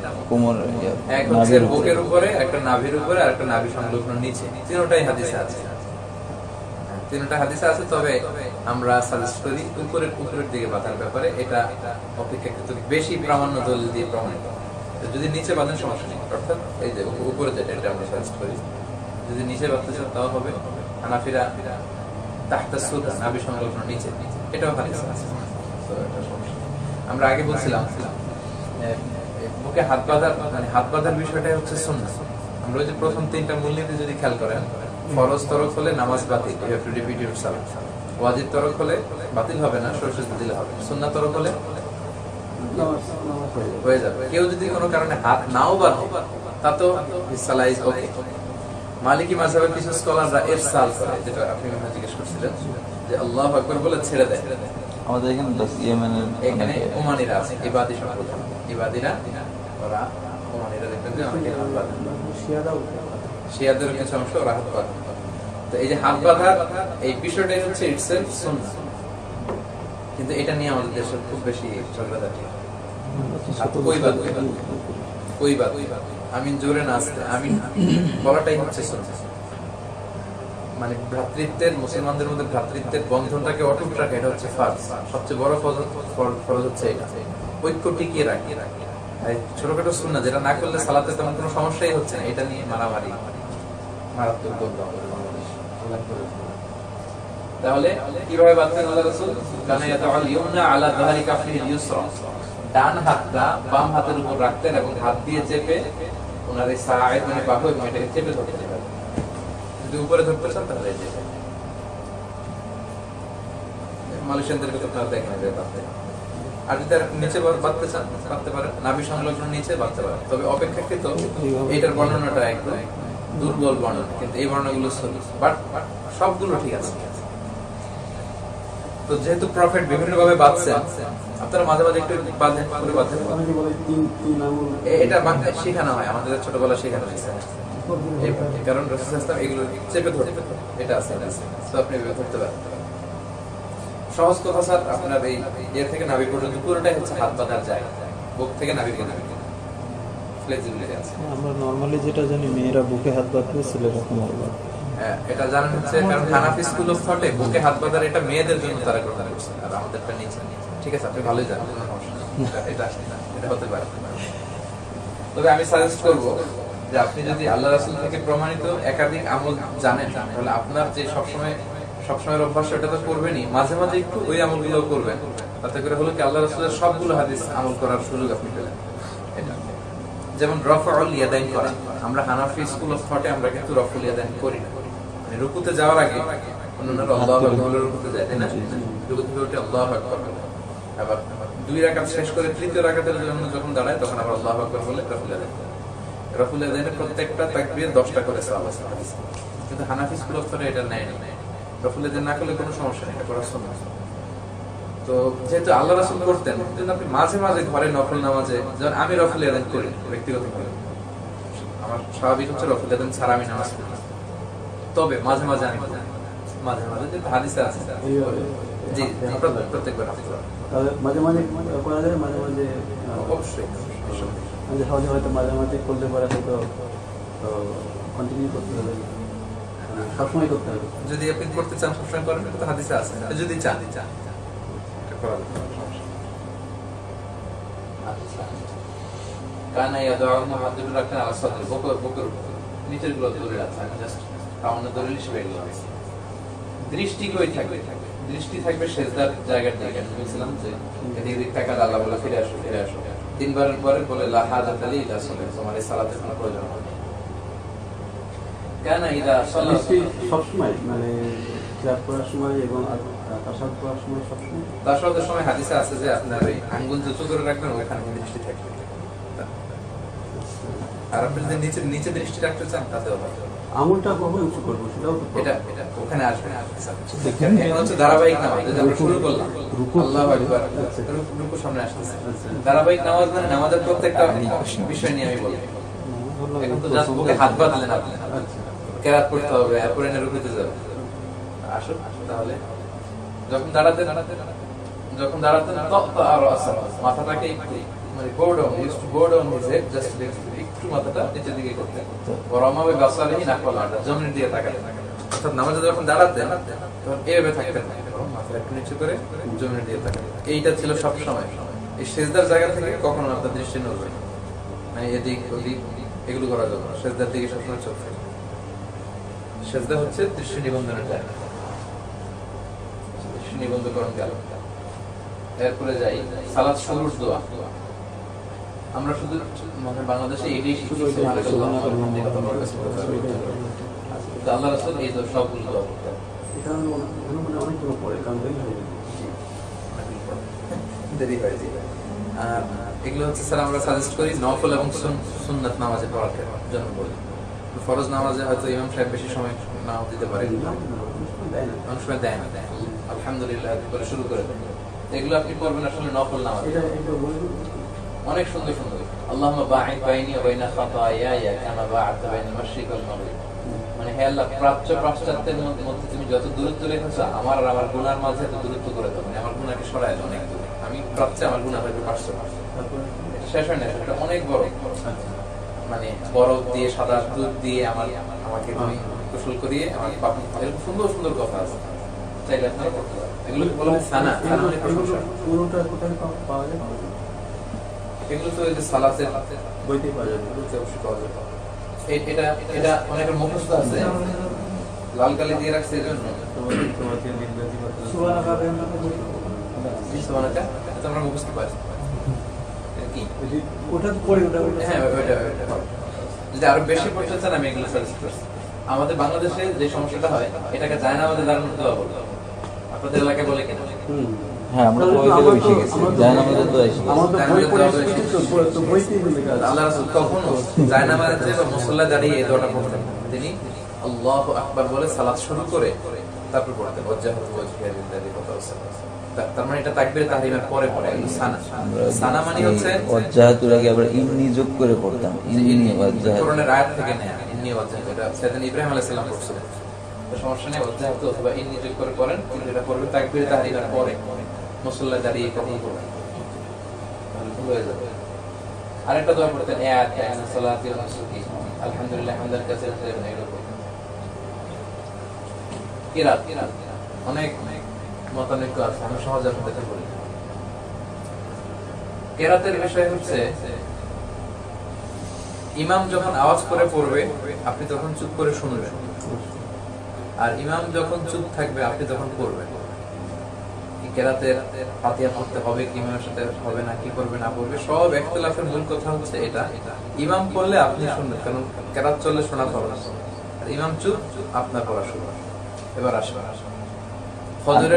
এক হচ্ছে বুকের উপরে, একটা নাভির উপরে, আর একটা নাভি সংলগ্ন নিচে। তিনটাই হাদিসে আছে, তিনটা হাদিসে আছে। তবে আমরা সাজেস্ট করি উপরের দিকে বাঁধার ব্যাপারে। এটা অপেক্ষাকৃত বেশি প্রামাণ্য দলিল দিয়ে প্রমাণিত। যদি নিচে বাঁধেন সমস্যা নেই, অর্থাৎ এই যে উপরে যেটা, এটা আমরা সাজেস্ট করি। যদি নিচে বাঁধতে চান তাও হবে। হানাফিরা তাহতা সুদা, নাভি সংলগ্ন নিচে, এটাও হাদিসে আছে। তো এটা সমস্যা। আমরা আগে বলছিলাম বুকে হাত বাঁধার, মানে হাত বাঁধার বিষয়টা হচ্ছে সুন্নাহ। আমরা ওই যে প্রথম তিনটা মূলনীতি যদি খেয়াল করেন, ফরজ তরক হলে নামাজ বাতিল, you have to repeat your সালাত। ওয়াজিব তরক হলে বাতিল হবে না, সরসুজ দিলে হবে। সুন্নাহ তরক হলে হয়ে যাবে। কেউ যদি কোনো কারণে হাত নাও বাঁধে তা তো সালাহ ইজ ওকে। মালিকি মাযহাবের কিছু স্কলাররা ইরসাল করে, যেটা আপনি জিজ্ঞেস করছিলেন, যে আল্লাহু আকবার বলে ছেড়ে দেয়। আমাদের এখানে ইয়েমেনের এখানে ওমানিরা আছে, ইবাদি সম্প্রদায়, ইবাদিরা, ওরা ওমানিরা দেখবেন যে অনেকে হাত বাঁধে, শিয়াদের কিছু অংশ ওরা হাত বাঁধে। তো এই যে হাত বাঁধার এই বিষয়টাই হচ্ছে ইটসেলফ সুন্নাহ, কিন্তু এটা নিয়ে আমাদের দেশে খুব বেশি ঝগড়াঝাটি। হাত কই বাদ কই বাদ আমিন জোরে না আসতে আমিন বলাটাই হচ্ছে সুন্নাত। মানে ভ্রাতৃত্বের, মুসলমানদের মধ্যে ভ্রাতৃত্বের বন্ধনটাকে অটুট রাখা, এটা হচ্ছে ফরজ। সবচেয়ে বড় ফরজ হচ্ছে এটা, ঐক্য টিকিয়ে রাখি। ছোটখাটো সুন্নাত যেটা না করলে সালাতে তেমন কোনো সমস্যাই হচ্ছে না, এটা নিয়ে মারামারি, মারাত্মক দ্বন্দ্ব। তাহলে কিভাবে বাঁধতেন আল্লাহ রাসূল? কানা ইয়াতাআল ইউমনা আলা যাহরি কাফিহিল ইউসরা, ডান হাতটা বাম হাতের উপর রাখতেন এবং হাত দিয়ে চেপে ওনার এই সাআদ মানে বাহু এবং এটাকে চেপে ধরতেন। যদি উপরে ধরতে চান তাহলে এই যে মালয়েশিয়ানদেরকে তো আপনারা দেখেন যে বাঁধতে, আর যদি আর নিচে বাঁধতে চান বাঁধতে পারেন, নাভি সংলগ্ন নিচে বাঁধতে পারেন। তবে অপেক্ষাকৃত এইটার বর্ণনাটা একটু দুর্বল বর্ণনা, কিন্তু এই বর্ণনাগুলো সহি, বাট সবগুলো ঠিক আছে। তো যেহেতু প্রফেট বিভিন্ন ভাবে বাঁধছেন, আপনারা মাঝে মাঝে একটু বাঁধেন, করে বাঁধেন। অনেকে বলে তিন আঙুল এটা বাংলায় শেখানো হয়, আমাদের ছোটবেলা শেখানো হয়েছে। কারণ রাসূল সাল্লাল্লাহু আলাইহি ওয়াসাল্লাম এগুলো চেপে ধরতে, এটা আছে, তো আপনি এভাবে ধরতে পারেন। সহজ কথা স্যার, আপনার এই ইয়ে থেকে নাভি পর্যন্ত পুরোটাই হচ্ছে হাত বাঁধার জায়গা, বুক থেকে নাভি পর্যন্ত ফ্লেক্সিবিলিটি আছে। আমরা নরমালি যেটা জানি মেয়েরা বুকে হাত বাঁধবে, ছেলেরা কোমরে বাঁধবে। এটা জানেন হচ্ছে কারণ হানাফি স্কুল অফ থটে বুকে হাত বাঁধার এটা মেয়েদের জন্য তারা গ্রহণ করছে, আর আমাদেরটা নিচে। ঠিক আছে, আপনি ভালোই জানেন, কোনো সমস্যা নেই। এটা এটা হতে পারে। তবে আমি সাজেস্ট করব যে আপনি যদি আল্লাহ রাসূল থেকে প্রমাণিত একাধিক আমল জানেন, তাহলে আপনার যে সবসময় অভ্যাস এটা তো করবেনই, মাঝে মাঝে একটু ওই আমলগুলো করবেন। তাতে করে হলো কি আল্লাহ রাসূলের সবগুলো হাদিস আমল করার সুযোগ আপনি পেলেন। এটা যেমন রফউল ইয়াদাইন করা, আমরা হানাফি স্কুল অফ থটে আমরা কিন্তু রফউল ইয়াদাইন করি না। মানে রুকুতে যাওয়ার আগে অন্যরা আল্লাহু আকবার রুকুতে যায়, তাই না? রুকু থেকে উঠে আল্লাহু আকবার বলে, আবার দুই রাকাত শেষ করে তৃতীয় রাকাতের জন্য যখন দাঁড়ায় তখন আবার আল্লাহু আকবার বলে রফউল ইয়াদাইন। রফউল ইয়াদাইনের প্রত্যেকটা তাকবীর 10টা করে সওয়াব আছে হাদিসে, কিন্তু হানাফি স্কুল অফ থটে এটা নেয় না। রফউল ইয়াদাইন না করলে কোনো সমস্যা নেই, এটা করা সুন্নাত। তো যেহেতু আল্লাহ রাসূল করতেন, কিন্তু আপনি মাঝে মাঝে ঘরে নফল নামাজে, যেমন আমি রফউল ইয়াদাইন করি ব্যক্তিগতভাবে, আমার স্বাভাবিক হচ্ছে রফউল ইয়াদাইন ছাড়া আমি নামাজ পড়ি। তবে মাঝে মাঝে আমি মাঝে মাঝে যে হাদিসে আছে, জি প্রত্যেকবার তাহলে মাঝে মাঝে করা যায়, মাঝে মাঝে অবশ্যই মাঝে সহজে হয়তো মাঝে মাঝে করলে পরে হয়তো কন্টিনিউ করতে হবে, সবসময় করতে হবে। যদি আপনি করতে চান সবসময় করেন, তো হাদিসে আছে। যদি চান এটা করা যাবে, সমস্যা নেই। আচ্ছা, কানা ইয়াদাউহু হাত দুটো রাখতেন আলা সাদরি, বুকের উপর, নিচের গুলো ধরে রাখতেন, জাস্ট কাউন্ট দলিল হিসেবে এগুলো আছে। দৃষ্টি কই থাকবে? দৃষ্টি থাকবে সেজদার জায়গার দিকে। আমি বলছিলাম যে এদিক দিক তাকালে আল্লাহ বলে ফিরে আসো, ফিরে আসো। তিনবারের পরে বলে লা হাজাত লি ইলা সালাত, তোমার এই সালাতের কোনো প্রয়োজন হবে না। কানা ইদা সাল্লা, সবসময় মানে ক্লাব করার সময় এবং তাসাদ করার সময় সবসময়। তাসাদের সময় হাদিসে আছে যে আপনার এই আঙ্গুল জুতো করে রাখবেন, ওখানে দৃষ্টি থাকবে। আর আপনি যদি নিচে দৃষ্টি রাখতে চান তাতেও হবে। আঙুলটা কখন উঁচু করবো সেটাও তো এটা ওখানে আসবে। এটা হচ্ছে ধারাবাহিক নামাজ, যেটা আমরা শুরু করলাম, আল্লাহু আকবার, রুকু সামনে আসতেছে। ধারাবাহিক নামাজ মানে নামাজের প্রত্যেকটা বিষয় নিয়ে আমি বলবো। এখন তো জাস্ট বুকে হাত বাঁধলেন আপনি, কেরাত পড়তে হবে, এরপরে না রুকুতে যাবে। আসুন তাহলে যখন দাঁড়াতেন তো আরো আসা মাথাটাকে একটু মানে go down, use to go down his head, just একটু মাথাটা নিচের দিকে করতেন। ওরামাবে বাসালেহি নাকওয়ালা, জমিনের দিকে তাকাতেন। অর্থাৎ নামাজে যখন দাঁড়াতেন তখন এইভাবে থাকতেন না, মাথা একটু নিচু করে জমিনের দিকে তাকাতেন। এইটা ছিল সব সময়। এই সেজদার জায়গা থেকে কখনো আপনার দৃষ্টি নড়বে না, মানে এদিক ওদিক এগুলো করা যাবে না। সেজদার দিকে সবসময় চলবে। সেজদা হচ্ছে দৃষ্টি নিবন্ধনের জায়গা, দৃষ্টি নিবন্ধকরণ গেল। এরপরে যাই সালাত শুরুর দোয়া। আমরা শুধু মানে বাংলাদেশে এটাই শিখি, আল্লাহ রাসূল এই সবগুলো দোয়া করতেন। এটা অনেকগুলো পরে কারণ দেরি হয়ে যায়। আর এগুলো হচ্ছে স্যার আমরা সাজেস্ট করি নফল এবং সুন্নাত নামাজে পড়ার জন্য বলি। ফরজ নামাজে হয়তো ইমাম সাহেব বেশি সময় নাও দিতে পারে, অনেক সময় দেয় না। আলহামদুলিল্লাহ করে শুরু করে দেন। এগুলো আপনি করবেন আসলে নফল নামাজ, অনেক সুন্দর সুন্দর। আল্লাহুম্মা বা'id বাইনি ওয়া বাইনা খাতায়ায়া কামা বা'adta বাইনাল মাশরিক ওয়াল মাগরিব, মানে হে আল্লাহ প্রাচ্য পাশ্চাত্যের মধ্যে তুমি যত দূরত্ব রেখেছো আমার আর আমার গুনার মাঝে এত দূরত্ব করে দাও, মানে আমার গুনাহকে সরায় দাও অনেক দূরে। আমি প্রাচ্যে, আমার গুনাহ হয়তো পাশ্চাত্যে। শেষ হয় না, এটা অনেক বড়, মানে বরফ দিয়ে সাদা দুধ দিয়ে আমাকে তুমি গোসল করিয়ে আমার এরকম সুন্দর সুন্দর কথা আছে, চাইলে আপনারা করতে পারেন। এগুলো বলা হয় সানা। পুরোটা কোথায় পাওয়া যায়? এগুলো তো এই যে সালাতের বইতেই পাওয়া যায়। অবশ্যই পাওয়া যায়। এটা এটা অনেকের মুখস্থ আছে, লাল কালি দিয়ে রাখছে এই জন্য। সুবহানাকা এটা আমরা মুখস্থ পারি। কি ওটা তো পড়ে ওটা হ্যাঁ ওইটা যদি আরো বেশি পড়তে চান আমি এগুলো সাজেস্ট করছি। আমাদের বাংলাদেশে যে সমস্যাটা হয় এটাকে যায় না আমাদের দারুণ দোয়া বলতে হবে। আপনাদের এলাকায় বলে কিনা? হ্যাঁ, আমরা তো ওই দিকে এসে গেছি, জায়নামাজের দোয়া এসে গেছে। আমাদের বই পড়ে এসেছি তো বইতেই লেখা আছে। আল্লাহ রাসূল কখনো জায়নামাজে বা মুসল্লায় দাঁড়িয়ে এই দোয়াটা পড়তেন না। তিনি আল্লাহু আকবার বলে সালাত শুরু করে তারপর পড়তেন ওয়াজহাতু ওয়াজহিয়া লিল্লাযী ফাতারা। তার মানে এটা তাকবীরে তাহরিমের পরে পড়ে সানা। সানা মানে হচ্ছে ওয়াজহাতুর আগে আমরা ইন্নি যোগ করে পড়তাম, ইন্নি ওয়াজহাতু। কোরআনের আয়াত থেকে নেয়া ইন্নি ওয়াজহাতু, এটা সাইয়েদনা ইব্রাহিম আলাইহিস সালাম পড়ছিলেন। তো সমস্যা নেই, ওয়াজহাতু অথবা ইন্নি যোগ করে পড়েন, কিন্তু এটা পড়বে তাকবীরে তাহরিমের পরে মুসল্লায় দাঁড়িয়ে কখন পড়বেন তাহলে হয়ে যাবে। আরেকটা দোয়া পড়তেন আয়াত সালাতি ওয়া নুসুকি আলহামদুলিল্লাহ হামদান কাসীরান তাইয়িবান, এগুলো পড়তেন। কিরাত অনেক মতানৈক্য আছে, আমি সহজে আপনাদের বলি। কেরাতের বিষয় হচ্ছে ইমাম যখন আওয়াজ করে পড়বে আপনি তখন চুপ করে শুনবেন, আর ইমাম যখন চুপ থাকবে আপনি তখন পড়বেন। কেরাতের ফাতিহা পড়তে হবে কি ইমামের সাথে হবে না, কি করবে না করবে, সব ইখতিলাফের মূল কথা হচ্ছে এটা। ইমাম পড়লে আপনি শুনবেন, কারণ কেরাত চললে শোনা পাবে না, আর ইমাম চুপ আপনার পড়া শুরু। এবার আসবে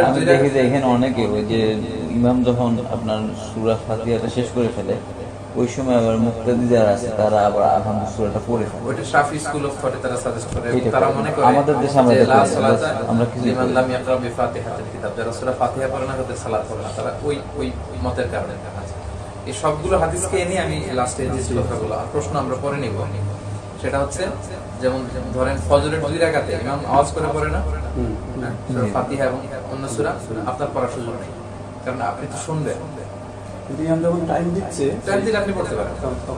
আমি দেখি যে এখানে অনেকে ওই যে ইমাম যখন আপনার সূরা ফাতিহাটা শেষ করে ফেলে ওই সময় আবার মুক্তাদি যারা আছে তারা আবার আলহামদুলিল্লাহ সূরাটা পড়ে ফেলে। ওইটা শাফি স্কুল অফ থটে তারা সাজেস্ট করে, এটা তারা করে। মনে করে আমাদের দেশে আমরা যে দেখি লা না, সালাতা আমরা কিছু লিমান করি। লাম ইয়াকরা বিফাতিহাতিল কিতাব, যারা সূরা ফাতিহা পড়ে না তাদের সালাত হবে না, তারা ওই মতের কারণে। এই সবগুলো হাদিসকে এনে আমি লাস্টে যে কথাগুলো প্রশ্ন আমরা পরে নিব, সেটা হচ্ছে যেমন ধরেন ফজরের 2 রাকাতে ইমাম আওয়াজ করে পড়ে না সূরা ফাতিহা এবং অন্য সূরা, আপনার পড়ার সুযোগ নেই, কারণ আপনি তো শুনবেন। কিন্তু ইমাম যখন টাইম দিচ্ছে টাইম দিলে আপনি পড়তে পারেন।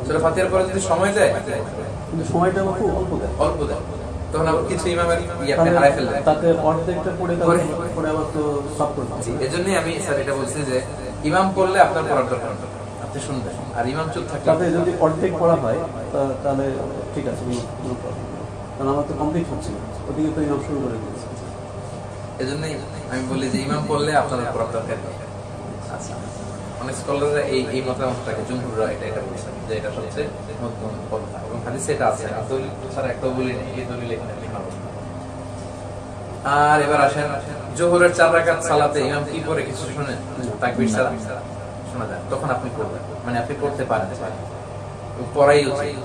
সূরা ফাতিহার পরে যদি সময় দেয় কিন্তু সময়টা আমার খুব অল্প দেয়। অল্প দেয়, তখন আবার কিছু ইমামের আপনি হারাই ফেললেন। তাতে অর্ধেকটা পড়ে পরে আবার তো সব করতে হবে। এজন্যই আমি স্যার এটা বলছি যে ইমাম পড়লে আপনার পড়ার দরকার নেই, আপনি শুনবেন, আর ইমাম চুপ থাকলে তাতে যদি অর্ধেক পড়া হয় তাহলে ঠিক আছে, কোনো প্রবলেম নেই। কারণ আমার তো কমপ্লিট হচ্ছে না, ওদিকে তো ইমাম শুরু করে দিয়েছে। এজন্যই আমি বলি যে ইমাম পড়লে আপনার পড়ার দরকার নেই। আচ্ছা, অনেক স্কলাররা এই মতামতটাকে জমহুররা এটা বলছেন যে এটা হচ্ছে মধ্যম পন্থা, এবং হাদিসে এটা আছে, দলিল ছাড়া একটাও বলি নেই, এই দলিল এখানে লেখা হবে। আর এবার আসেন জোহরের 4 রাকাত সালাতে ইমাম কি পড়ে কিছু শুনেন তাকবীর ছাড়া শোনা যায়, তখন আপনি পড়বেন, মানে আপনি পড়তে পারেন, পড়াই উচিত,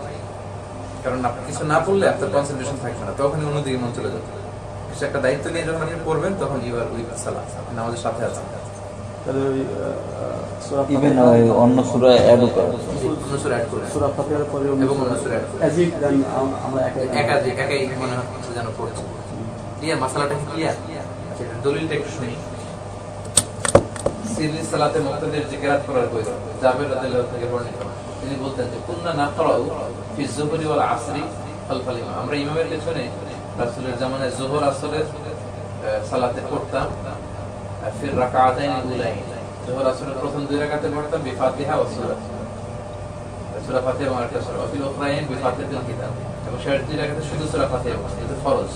কারণ আপনি কিছু না পড়লে আপনার কনসেন্ট্রেশন থাকবে না, তখন অন্যদিকে মন চলে যাবে। কিছু একটা দায়িত্ব নিয়ে যখন আপনি পড়বেন তখন ইউর উইথ সালাত, আপনি আমাদের সাথে আছেন। তাহলে ওই ইভেন ওই অন্য সূরা অ্যাড করে অন্য সূরা অ্যাড করে সূরা ফাতিহার পরে এবং অন্য সূরা অ্যাড করে অ্যাজিক দেন আমরা একাই মনে হচ্ছে যেন পড়ছি। ক্লিয়ার? মাসালাটা কি ক্লিয়ার? আচ্ছা, দলিলটা একটু শুনি। সিররি সালাতে মুক্তাদির যে কিরাত করার প্রয়োজন, জাবের রাদিয়াল্লাহু থেকে বর্ণিত, তিনি বলতেন যে কুননা নাকরাউ ফি যুহরি ওয়াল আসরি খালফাল ইমাম, আমরা ইমামের পেছনে রাসূলের জামানায় যোহর আসরের সালাতে পড়তাম ফির রাকাতাইন উলাইন, যোহর আসরের প্রথম 2 রাকাতে পড়তাম বিফাতিহা ওয়া সূরা, সূরা ফাতিহা এবং আরেকটা সূরা, ফিল উখরাইন বিফাতিহাতিল কিতাব, এবং শেষ 2 রাকাতে শুধু সূরা ফাতিহা, এটা ফরজ,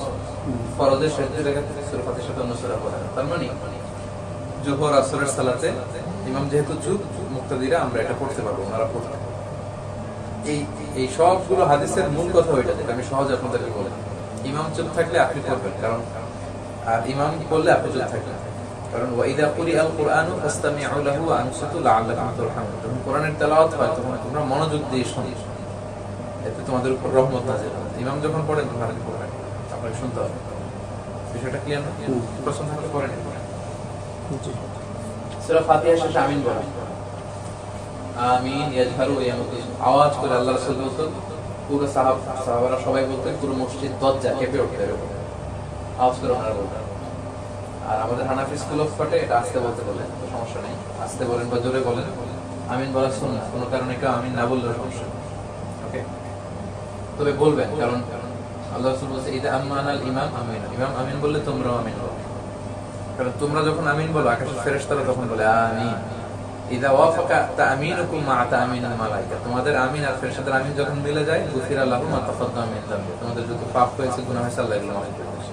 ফরজের শেষ 2 রাকাতে সূরা ফাতিহার সাথে অন্য সূরা পড়া। তার মানে যোহর আসরের সালাতে ইমাম যেহেতু চুপ, মুক্তাদিরা আমরা এটা পড়তে পারবো, ওনারা পড়তে। এই সবগুলো হাদিসের মূল কথা ওইটা, যেটা আমি সহজে আপনাদেরকে বললাম। ইমাম চুপ থাকলে আপনি পড়বেন, কারণ আর ইমাম বললে আপনি চুপ থাকবেন, কারণ ওয়াইদা কুরিআল কুরআনু ফাসতামিউ লাহু ওয়া আনসিতু লাআল্লাকুম তুরহামুন, যখন কোরআনের তেলাওয়াত হয় তখন তোমরা মনোযোগ দিয়ে শোনো, এতে তোমাদের উপর রহমত নাযিল হবে। ইমাম যখন পড়েন তখন আপনি পড়বেন, আপনাকে শুনতে হবে। বিষয়টা ক্লিয়ার না? প্রশ্ন থাকলে পড়েন। সূরা ফাতিহা শেষে আমিন বলেন, আমিন ইয়াজহারু ওয়া ইয়ামুতু, আওয়াজ করে আল্লাহ রাসূল বলতেন, পুরো সাহাবারা সবাই বলতেন, পুরো মসজিদ দজ্জা কেঁপে উঠতে হবে, আওয়াজ করে ওনারা বলতেন। আর আমাদের হানাফি স্কুল অফ থটে এটা আস্তে বলতে বলেন, সমস্যা নেই, আস্তে বলেন বা জোরে বলেন, আমিন বলা সুন্নাহ, কোনো কারণে কেউ আমিন না বললেও সমস্যা নেই। ওকে, তবে বলবেন, কারণ আল্লাহ রাসূল বলেছে ইদা আমানাল ইমাম আমিন, ইমাম আমিন বললে তোমরাও আমিন বলো, কারণ তোমরা যখন আমিন বলো আকাশের ফেরেশতারা তখন বলে আমিন। ইদা ওয়াফাকা তামিনুকুম মা তামিনুল মালায়েকা, তোমাদের আমিন আর ফেরেশতাদের আমিন যখন মিলে যায় গুফিরা লাহুম মা তাকাদ্দামা মিন যামবি, তোমাদের যত পাপ হয়েছে গুনাহ হয়েছে আল্লাহ এগুলো মাফ করে দেন।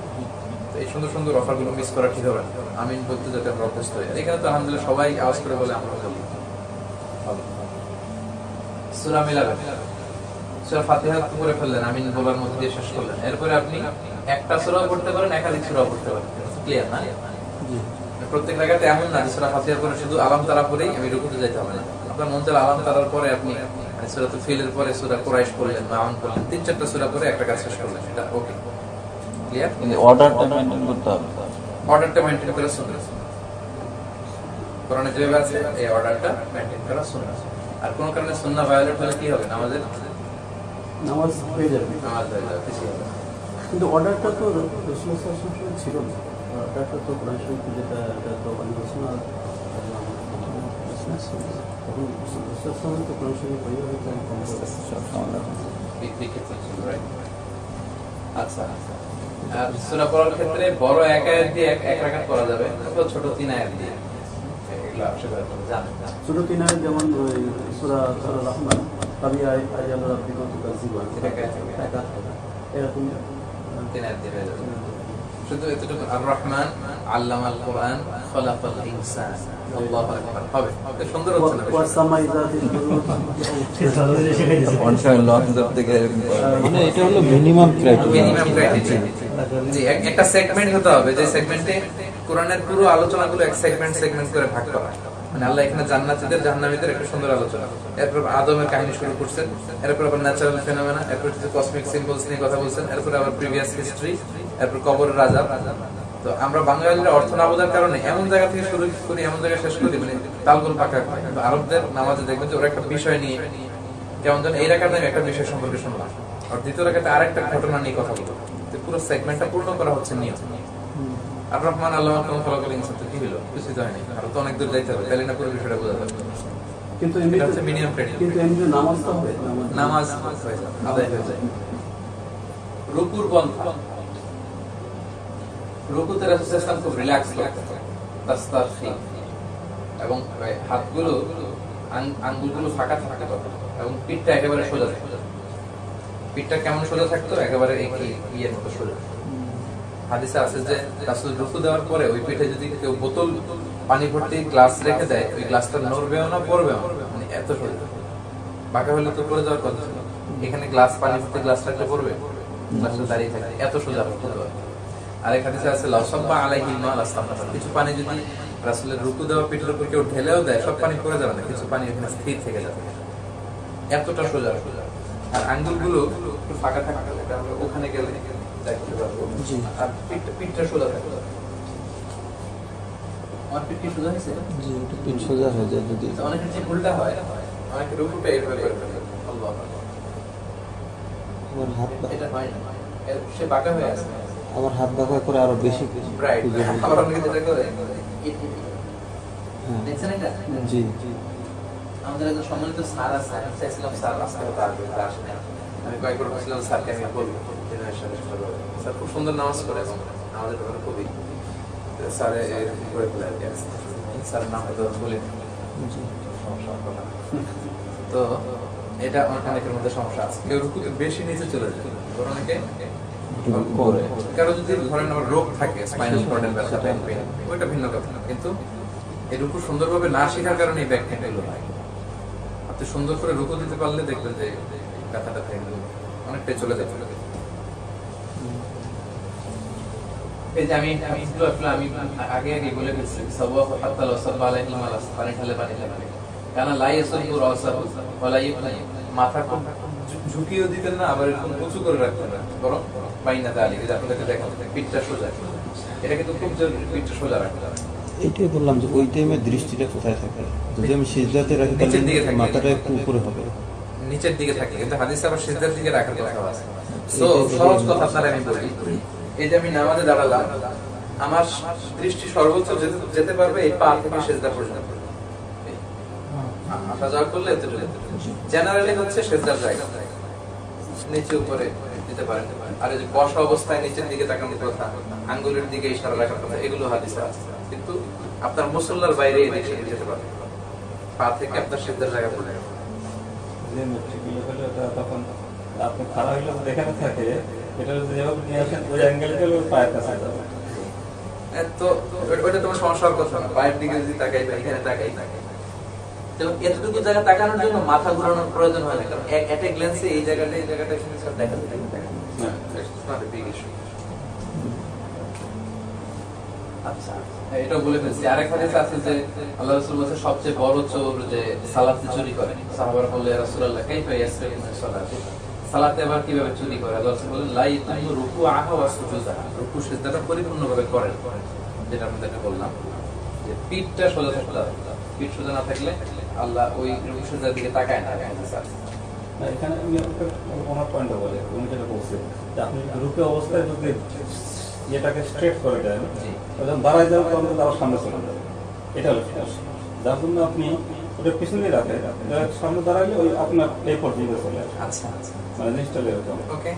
তো এই সুন্দর সুন্দর অফারগুলো মিস করা ঠিক হবে না, আমিন বলতে যাতে আমরা অভ্যস্ত হই। এখানে তো আলহামদুলিল্লাহ সবাই আওয়াজ করে বলে, আমরা বলি। সূরা মিলাবেন, সূরা ফাতিহা পড়ে ফেললেন, আমিন বলার মধ্যে দিয়ে শেষ করলেন, এরপরে আপনি একটা সূরা পড়তে পারেন, একাধিক সূরা পড়তে পারেন। ক্লিয়ার না? প্রত্যেক রাকাতে এমন না যে সূরা ফাতিহা পড়ে শুধু আলাম তারা পড়েই আমি রুকুতে যাইতে হবে না। আপনার মন চাইলে আলাম তারার পরে আপনি সূরাতুল ফিলের পরে সূরা কুরাইশ পড়লেন, মাউন পড়লেন, 3-4টা সূরা পড়ে একটা কাজ শেষ করলেন, এটা ওকে। ক্লিয়ার? কিন্তু অর্ডারটা মেইনটেইন করতে হবে। অর্ডারটা মেইনটেইন করে সুন্নাহ, কোরআনে যেভাবে আছে এই অর্ডারটা মেইনটেইন করা সুন্নাহ। আর কোন কারণে সুন্নাহ ভায়োলেট হলে কি হবে? নামাজ হয়ে যাবে। নামাজ হয়ে যাবে, কিছু হবে না। কিন্তু অর্ডারটা তো রাসূলুল্লাহ সাল্লাল্লাহু আলাইহি ওয়াসাল্লাম ছিল না, অর্ডারটা তো কোরআন শরীফে যেটা এটা তো অনেক বছর না, তখন রাসূলুল্লাহ সাল্লাল্লাহু আলাইহি ওয়াসাল্লাম তো কোরআন শরীফ পড়িয়ে আচ্ছা, আর সূরা পড়ার ক্ষেত্রে বড় এক আয়াত দিয়ে এক রাকাত পড়া যাবে, অথবা ছোট 3 আয়াত দিয়ে, এগুলো আশা করি আপনারা জানেন। ছোট তিন আয়াত, যেমন সূরা রহমান, আমি আয়াল রাব্বিকা তুকাজ্জিবান, এরকম 3 আয়াত দিয়ে হয়ে যাবে। শুধু এতটুকু, আর রহমান আল্লামাল কোরআন খলাকাল ইনসান, আল্লাহু আকবার হবে। এটা সুন্দর হচ্ছে না? ওয়াসামাই যাতিল বুরুজ, অনেক সময় লং ধরতে গেলে এরকম করে। মানে এটা হলো মিনিমাম ক্রাইটেরিয়া। Minimum criteria. জি, একটা সেগমেন্ট হতে হবে, যে সেগমেন্টে কোরআনের পুরো আলোচনাগুলো এক সেগমেন্ট করে ভাগ করা। মানে আল্লাহ এখানে জান্নাতীদের জাহান্নামীদের একটা সুন্দর আলোচনা, এরপর আদমের কাহিনী শুরু করছেন, এরপর আবার ন্যাচারাল ফেনোমেনা, এরপর কিছু কসমিক সিম্বলস নিয়ে কথা বলছেন, এরপর আবার প্রিভিয়াস হিস্ট্রি, এরপর কবরের রাজা। তো আমরা বাঙালিরা অর্থ না বোঝার কারণে এমন জায়গা থেকে শুরু করি, এমন জায়গায় শেষ করি, মানে তালগোল পাকা। কিন্তু আরবদের নামাজে দেখবেন যে ওরা একটা বিষয় নিয়ে, যেমন ধরেন এই রাকাতে আমি একটা বিষয় সম্পর্কে শুনলাম, আর দ্বিতীয় রাকাতে আরেকটা ঘটনা নিয়ে কথা বলবো, পুরো সেগমেন্টটা পূর্ণ করা হচ্ছে নিয়ম। আর রহমান আল্লাহ খলাকাল ইনসান, তো কি হলো? কিছুই তো হয়নি, আরো তো অনেক দূর যাইতে হবে, তাহলে না পুরো বিষয়টা বোঝা যাবে। কিন্তু এটা হচ্ছে মিনিমাম ক্রাইটেরিয়া। কিন্তু এমনি নামাজ তো হবে, নামাজ হয়ে যায়, আদায় হয়ে যায়। রুকুর বন্ধ, রুকুতে রাসূল সাল্লাল্লাহু আলাইহি ওয়াসাল্লাম খুব রিল্যাক্স করতেন, তাস্তারফি, এবং হাতগুলো আঙ্গুলগুলো ফাঁকা থাকতে হবে, এবং পিঠটা একেবারে সোজা থাকতো। পিঠটা কেমন সোজা থাকতো? একেবারে ইয়ের মতো সোজা। হাদিসে আছে যে রাসূল রুকু দেওয়ার পরে ওই পিঠে যদি কেউ বোতল পানি ভর্তি গ্লাস রেখে দেয়, ওই গ্লাসটা নড়বেও না, পড়বেও না, মানে এত সোজা। বাঁকা হলে তো পড়ে যাওয়ার কথা ছিল, এখানে গ্লাস পানি ভর্তি গ্লাস রাখলে পড়বে, গ্লাসটা দাঁড়িয়ে থাকে, এত সোজা হতে হবে। আরেক হাদিসে আছে লাউসাব্বা আলাইহিল মা লাস্তাফাতা, কিছু পানি যদি রাসূলের রুকু দেওয়া পিঠের উপর কেউ ঢেলেও দেয়, সব পানি পড়ে যাবে না, কিছু পানি এখানে স্থির থেকে যাবে, এতটা সোজা। আর আঙ্গুলগুলো একটু ফাঁকা থাকতে হবে, এটা আমরা ওখানে গেলে দেখতে পারবো। আর পিঠটা সোজা থাকবে। আমার পিঠ কি সোজা হয়েছে? জি, এটা পিঠ সোজা হয়ে যায় যদি। অনেকের যে ভুলটা হয়, অনেকে রুকুটা এইভাবে করে ফেলে, আল্লাহু আকবার, আমার হাত এটা হয় না, সে বাঁকা হয়ে আছে। আমার হাত বাঁকা করে আরো বেশি রাইট, খুঁজে নিই। আবার অনেকে যেটা করে হ্যাঁ। দেখছেন এটা? জি, আমাদের একজন সম্মানিত স্যার আছে, আমি চাইছিলাম স্যার আজকে হয়তো আসবে, তা আসে না। আমি কয়েকবার বলছিলাম স্যারকে আমি বলবো, স্যার খুব সুন্দর নামাজ পড়ে এবং আমাদের ব্যাপারে খুবই, স্যার এরকম করে ফেলে আর কি। স্যারের নাম হয়তো বলি সমস্যা কথা। তো এটা অনেকের মধ্যে সমস্যা আছে, কেউ রুকুতে বেশি নিচে চলে যায়, অনেকে করে। কারো যদি ধরেন আমার রোগ থাকে, স্পাইনাল কর্ডের ব্যথা, ব্যাক পেইন, ওইটা ভিন্ন কথা। কিন্তু এই রুকু সুন্দরভাবে না শেখার কারণে এই ব্যাক পেইন এগুলো হয়। আপনি সুন্দর করে রুকু দিতে পারলে দেখবেন যে ব্যথাটা থেকে অনেকটাই চলে যাবে। এই যে আমি আগে বলে ফেলছি, সাওয়াহু হাত্তা লাউ সাল্লা আলাইহি মালাস, পানি ঢালে কারণ লা ইয়াসুবু রাসাহু ওয়া লা ইয়াকুন, মাথা খুব ঝুঁকিও দিতেন না, আবার এরকম উঁচু করে রাখতেন না, বরং বাইনা দালি, যে আপনাদেরকে দেখান পিঠটা সোজা, এটা কিন্তু খুব জরুরি, পিঠটা সোজা রাখতে হবে। এইটাই বললাম যে ওই টাইমে দৃষ্টিটা কোথায় থাকে, যদি আমি সিজদাতে রাখি নিচের দিকে থাকে। তাহলে মাথাটা একটু উপরে হবে, নিচের দিকে থাকে, কিন্তু হাদিসে আবার সিজদার দিকে রাখার কথা আছে। সো সহজ কথা আপনারা আমি বলি, এই যে আমি নামাজে দাঁড়ালাম, আমার দৃষ্টি সর্বোচ্চ যেতে পারবে এই পা থেকে সিজদা পর্যন্ত, আসা যাওয়া করলে এতটুকু জেনারেলি হচ্ছে সেজদার জায়গা, নিচে উপরে দিতে পারেন। আর এই যে বসা অবস্থায় নিচের দিকে তাকানোর কথা, আঙ্গুলের দিকে ইশারা রাখার কথা, এগুলো হাদিসে আছে। কিন্তু আপনার মুসল্লার বাইরে এদিকে যেতে পারেন, পা থেকে আপনার সেজদার জায়গা পড়ে যে মেট্রিকুলে হলে ওটা তখন আপনি খাড়া হইলে যেখানে থাকে এটা যদি যেভাবে নিয়ে আসেন ওই অ্যাঙ্গেলে গেলে ওর পায়ের কাছে যাবে। তো ওইটা তোমার সমস্যার কথা না, পায়ের দিকে যদি তাকাই বা এখানে তাকাই, এতটুকু জায়গা তাকানোর জন্য মাথা ঘুরানোর প্রয়োজন হয় না, কারণ এট এ গ্ল্যান্সে এই জায়গাটা সব দেখা যায়। আচ্ছা, এটা বলে ফেলছি। আরেক হাদিস আছে যে আল্লাহ রাসূল বলেছেন সবচেয়ে বড় চোর যে সালাতে চুরি করে। সাহাবারা বললেন ইয়া রাসূলুল্লাহ কাইফা ইয়াসরিকু মিন সালাতি, সালাতে আবার কিভাবে চুরি করে? আল্লাহ রাসূল বলেন লা ইয়াতুমু রুকুআহা ওয়া সুজুদাহা, রুকু সিজদাটা পরিপূর্ণভাবে করেন, যেটা আপনাদেরকে বললাম যে পিঠটা সোজা থাকতে হবে। পিঠ সোজা না থাকলে আল্লাহ ওই রুকু সিজদার দিকে তাকায় না। এখানে আমি ওনার পয়েন্টটা বলি, উনি যেটা বলছেন যে আপনি রুকে অবস্থায় যদি এটাকে স্ট্রেট করে দেন, তখন দাঁড়ায় যাওয়ার পর তারা সামনে চলে যাবে, এটা হলো সমস্যা। যার জন্য আপনি ওটা পিছনে রাখেন, সামনে দাঁড়ালে ওই আপনার এই পর্যন্ত চলে আসে। আচ্ছা আচ্ছা, মানে জিনিসটা এরকম। ওকে।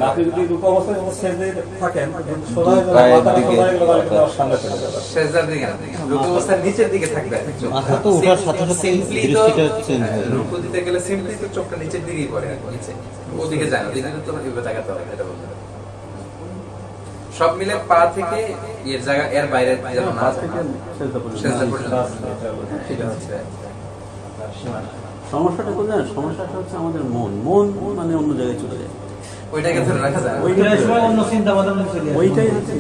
আপনি যদি রুকু অবস্থায় সেজদায় থাকেন, সোজা মাথাটা সোজা গেলে তাহলে তারা সামনে চলে যাবে। সেজদার দিকে না, রুকু অবস্থায় নিচের দিকে থাকবে। মাথা তো ওঠার সাথে সাথে দৃষ্টিটা চেঞ্জ হয়। রুকু দিতে গেলে সিম্পলি তো চোখটা নিচের দিকেই পড়ে, নিচে ওদিকে যায় না, ওদিকে তো এভাবে তাকাতে হবে, এটা বলতে হবে। সব মিলে পা থেকে এর জায়গা এর বাইরে যেন না যায়, সেজদা পর্যন্ত। সেটা হচ্ছে আপনার সীমানা। সমস্যাটা কোথায়? সমস্যাটা হচ্ছে আমাদের মন, মন মানে অন্য জায়গায় চলে যায়। ওইটাকে ধরে রাখা যায় না। ওইটার সময় অন্য চিন্তা ভাবনা চলে আসে। ওইটাই হচ্ছে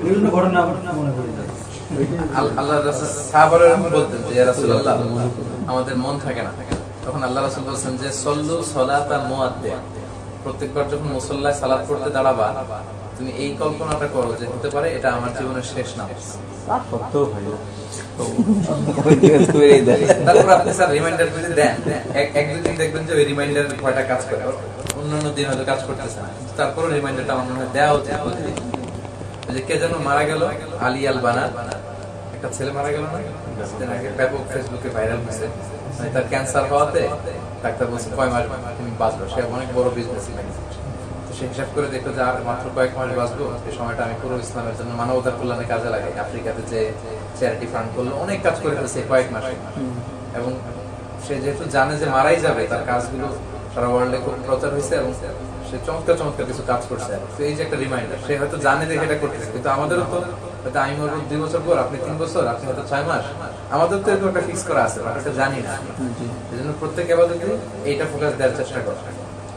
বিভিন্ন ঘটনা মনে পড়ে যায়। আল্লাহ রাসূল সাহাবারা বলতেন যে ইয়া রাসূলুল্লাহ আমাদের মন থাকে না, তখন আল্লাহ রাসূল বলেন যে সল্লু সালাতা মুআদ্দিয়া, প্রত্যেকবার যখন মুসল্লায় সালাত পড়তে দাঁড়াবা তুমি এই কল্পনাটা করো যে হতে পারে এটা আমার জীবনের শেষ নামাজ। তার সত্ত্বেও হয় না। তারপর আপনি স্যার রিমাইন্ডার করে দেন, এক দুই দিন দেখবেন যে ওই রিমাইন্ডার কয়টা কাজ করে, অন্যান্য দিন হয়তো কাজ করতেছে না, তারপরও রিমাইন্ডারটা আমার মনে হয় দেওয়া উচিত প্রতিদিন। যে কে যেন মারা গেল, আলী আল বানা, একটা ছেলে মারা গেল না, ব্যাপক ফেসবুকে ভাইরাল হয়েছে, তার ক্যান্সার হওয়াতে ডাক্তার বলছে কয় মাস তুমি বাঁচবে, সে অনেক বড় বিজনেসম্যান। সে হিসাব করে দেখলো যে আর মাত্র কয়েক মাস বাঁচবো, এই সময়টা আমি পুরো ইসলামের জন্য মানবতার কল্যাণে কাজে লাগাই। আফ্রিকাতে যে চ্যারিটি ফান্ড করলো, অনেক কাজ করে ফেলছে কয়েক মাসে, এবং সে যেহেতু জানে যে মারাই যাবে, তার কাজগুলো সারা ওয়ার্ল্ডে খুব প্রচার হয়েছে এবং সে চমৎকার চমৎকার কিছু কাজ করছে। তো এই যে একটা রিমাইন্ডার, সে হয়তো জানে যে এটা করতেছে, কিন্তু আমাদেরও তো হয়তো আমি মরবো 2 বছর পর, আপনি 3 বছর, আপনি হয়তো 6 মাস, আমাদের তো এরকম একটা ফিক্স করা আছে, এটা জানি না। এই জন্য প্রত্যেক ইবাদতে এইটা ফোকাস দেওয়ার চেষ্টা করো।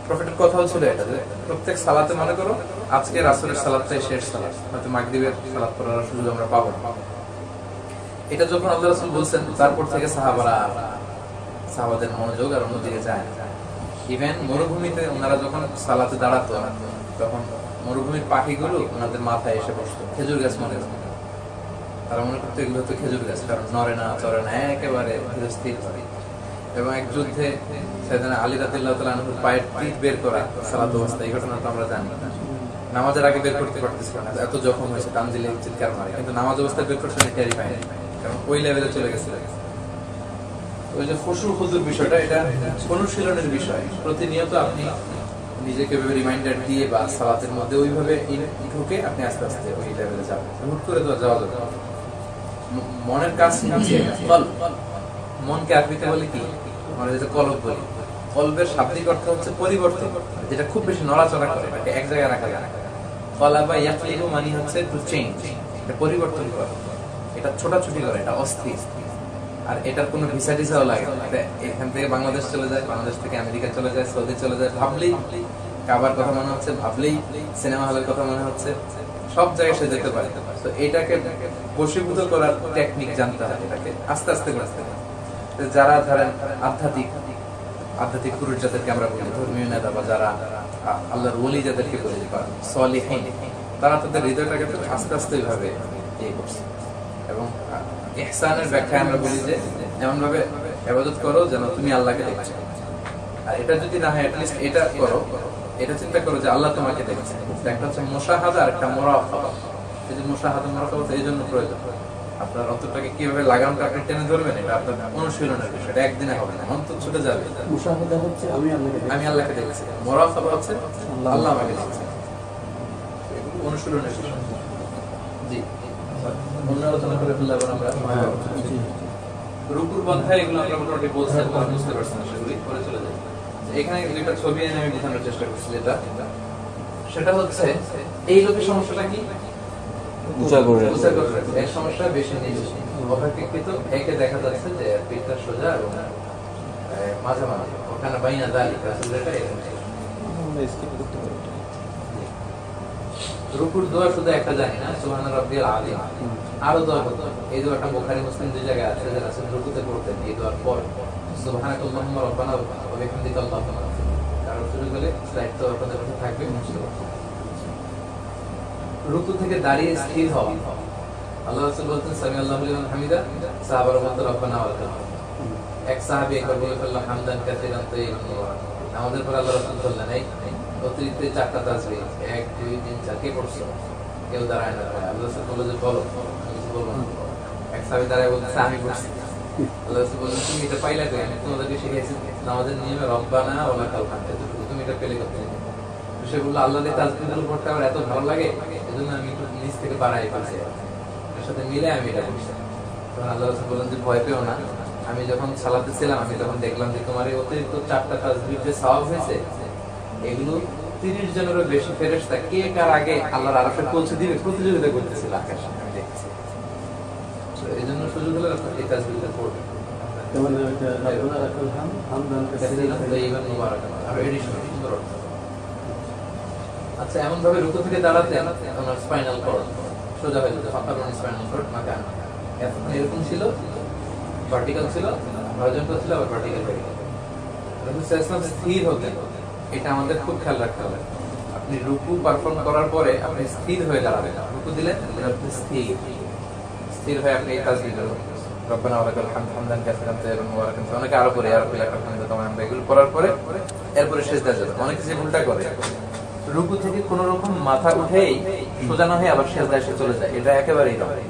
প্রফেটের কথাও ছিল এটা যে প্রত্যেক সালাতে মনে করো আজকে রাসূলের সালাতটাই শেষ সালাত, হয়তো মাগরিবের সালাত পড়ার সুযোগ আমরা পাবো না। এটা যখন আল্লাহ রাসূল বলছেন, তারপর থেকে সাহাবাদের মনোযোগ আর অন্যদিকে যায় না। ইভেন মরুভূমিতে ওনারা যখন সালাতে দাঁড়াতো, তখন মরুভূমির পাখিগুলো ওনাদের মাথায় এসে বসতো, খেজুর গাছ মনে করতো। তারা মনে করতো এগুলো হতো খেজুর গাছ, কারণ নড়ে না চড়ে না, একেবারে স্থির হয়। এবং এক যুদ্ধে সাইয়েদনা আলী রাদিয়াল্লাহু তাআলা আনহুর পায়ের টিপ বের করা সালাত অবস্থায়, এই ঘটনা তো আমরা জানি। নামাজের আগে বের করতে পারতেছিল না, এত জখম হয়েছে, টান দিলে চিৎকার মারে, কিন্তু নামাজ অবস্থায় বের করতে টেরি পায়নি, কারণ ওই লেভেলে চলে গেছিল। ওই যে খুশু খুজুর বিষয়টা, এটা অনুশীলনের বিষয়। প্রতিনিয়ত আপনি নিজেকে রিমাইন্ডার দিয়ে বা সালাতের মধ্যে ওইভাবে ঢুকে আপনি আস্তে আস্তে ওই লেভেলে যাবেন। হুট করে তো যাওয়া যাবে না। মনের কাজ শিখছে মনকে আরবিতে বলে কি, আমরা যেটা কলব বলি, কলবের শাব্দিক অর্থ হচ্ছে পরিবর্তন, যেটা খুব বেশি নড়াচড়া করে, এটাকে এক জায়গায় রাখা যায় না। কলাবা ইয়াকলিবু মানে হচ্ছে টু চেঞ্জ, এটা পরিবর্তন করা, এটা ছোটাছুটি করে, এটা অস্থির। আর এটার কোনো ভিসা টিসাও লাগে না, এটা এখান থেকে বাংলাদেশ চলে যায়, বাংলাদেশ থেকে আমেরিকা চলে যায়, সৌদি চলে যায়, ভাবলেই কাবার কথা মনে হচ্ছে, ভাবলেই সিনেমা হলের কথা মনে হচ্ছে, সব জায়গায় সে যেতে পারে। তো এটাকে বশীভূত করার টেকনিক জানতে হয়, এটাকে আস্তে আস্তে করতে হয়। যারা ধরেন আধ্যাত্মিক পুরুষ যাদেরকে আমরা বলি, ধর্মীয় নেতা বা যারা আল্লাহর ওলি যাদেরকে বলি, সলিহিন, তারা তাদের হৃদয়টাকে আস্তে আস্তে এইভাবে করছে। এবং ইহসানের ব্যাখ্যা আমরা বলি যে এমন ভাবে ইবাদত করো যেন তুমি আল্লাহকে দেখছো। আর এটা যদি না হয়, অ্যাটলিস্ট এটা করো, এটা চিন্তা করো যে আল্লাহ তোমাকে দেখছে। একটা হচ্ছে মুশাহাদা আর একটা মুরাকাবা। এই যে মুশাহাদা মুরাকাবা এই জন্য প্রয়োজন, আপনার অন্তরটাকে কিভাবে লাগামটা আপনি টেনে ধরবেন, এটা আপনার অনুশীলনের বিষয়, এটা একদিনে হবে না, অন্তর ছুটে যাবে। মুশাহাদা হচ্ছে আমি আল্লাহকে দেখছি, মুরাকাবা হচ্ছে আল্লাহ আমাকে দেখছে, অনুশীলনের বিষয়। জি, অন্য আলোচনা করে ফেললে আবার আমরা রুকুর বন্ধায় এগুলো আমরা মোটামুটি বলছি, আপনারা বুঝতে পারছেন, সেগুলি পরে চলে যায়। এখানে দুইটা ছবি এনে আমি বোঝানোর চেষ্টা করছি, সেটা হচ্ছে এই লোকের সমস্যাটা কি, উঁচা করে এর সমস্যা বেশি নেই, অপেক্ষাকৃত একে দেখা যাচ্ছে যে পিঠটা সোজা এবং মাঝামাঝি, ওখানে বাইনা দাঁড়িয়ে আসলে এটা এরকম। স্কিপ করতে পারি। রুকুর দোয়া শুধু একটা জানি না, সুবহান রাব্বিয়াল আযীম, আরো দোয়া করতে। এই দোয়াটা বুখারী মুসলিম দুই জায়গায় আছে, যে রাসূল রুকুতে করতেন এই দোয়ার পর সুবহানাকাল্লাহুম্মা রাব্বানা ওয়া বিহামদিকা আল্লাহুম্মা আকবার। আর শুরু করে স্লাইড তো আপনাদের কাছে থাকবে, মুছতে পারবেন। রুকু থেকে দাঁড়িয়ে স্থির হওয়া, আল্লাহ রাসূল বলতেন সামি আল্লাহু লিমান হামিদা, সাহাবারা বলতেন রব্বানা ওয়া লাকাল হামদ। এক সাহাবী একবার বলে ফেলল হামদান কাসীরান তাইয়িবান মুবারাকান। আমাদের পর আল্লাহ রাসূল বললেন এই অতিরিক্ত 4টা তাসবিহ 1 2 3 4 কে পড়ছো, কেউ দাঁড়ায় না। আল্লাহ রাসূল বললেন যে বলো, আমি কিছু বলবো না। এক সাহাবী দাঁড়ায় বলতেছে আমি পড়ছি। আল্লাহ রাসূল বললেন তুমি এটা পাইলা কই, আমি তোমাদেরকে শিখিয়েছি নামাজের নিয়মে রব্বানা ওয়া লাকাল হামদ, তুমি এটা পেলে কোথায়? সে বললো আল্লাহ এই তাসবিহগুলো পড়তে আমার এত ভালো লাগে, এজন্য আমি একটু নিচ থেকে বাড়াই ফেলছি, এর সাথে মিলে আমি এটা করছি। তখন আল্লাহ রাসূল বললেন যে ভয় পেও না, আমি যখন সালাতে ছিলাম আমি তখন দেখলাম যে তোমার এই অতিরিক্ত 4টা তাসবিহ যে সওয়াব হয়েছে, এগুলো 30 জনেরও বেশি ফেরেশতা কে কার আগে আল্লাহর আরশে পৌঁছে দিবে প্রতিযোগিতা করতেছিল আকাশে, আমি দেখছি। তো এইজন্য সুযোগ হলে এই তাসবিহটা পড়বে। মানে ওইটা রাব্বানা লাকাল হামদ, হামদান কাসীরান তাইয়িবান মুবারাকান, আর এডিশনাল সুন্দর অর্থ। আচ্ছা, এমন ভাবে রুকু থেকে দাঁড়াতে আমার স্পাইনাল কর্ড সোজা হয়ে যেত, ফাঁকানো স্পাইনাল কর্ড মাকান এতক্ষণ এরকম ছিল, ভার্টিক্যাল ছিল, হরিজন্টাল ছিল, আবার ভার্টিক্যাল হয়ে গেল। রাসূল সাল্লাল্লাহু আলাইহি ওয়াসাল্লাম স্থির হতেন, এটা আমাদের খুব খেয়াল রাখতে হবে। আপনি রুকু পারফর্ম করার পরে আপনি স্থির হয়ে দাঁড়াবেন, রুকু দিলেন আপনি স্থির হয়ে আপনি এই তাসবিহ রব্বানা ওয়া লাকাল হামদ হামদান কাসীরান তাইয়িবান মুবারাকান, অনেকে আরো করে আর লাকাল হামদ, তোমার আমরা এগুলো করার পরে এরপরে সিজদা যাবে। অনেকে যে ভুলটা করে রুকু থেকে কোন রকম মাথা উঠেই সোজা না হয়ে আবার সিজদায় এসে চলে যায়, এটা একেবারেই নয়।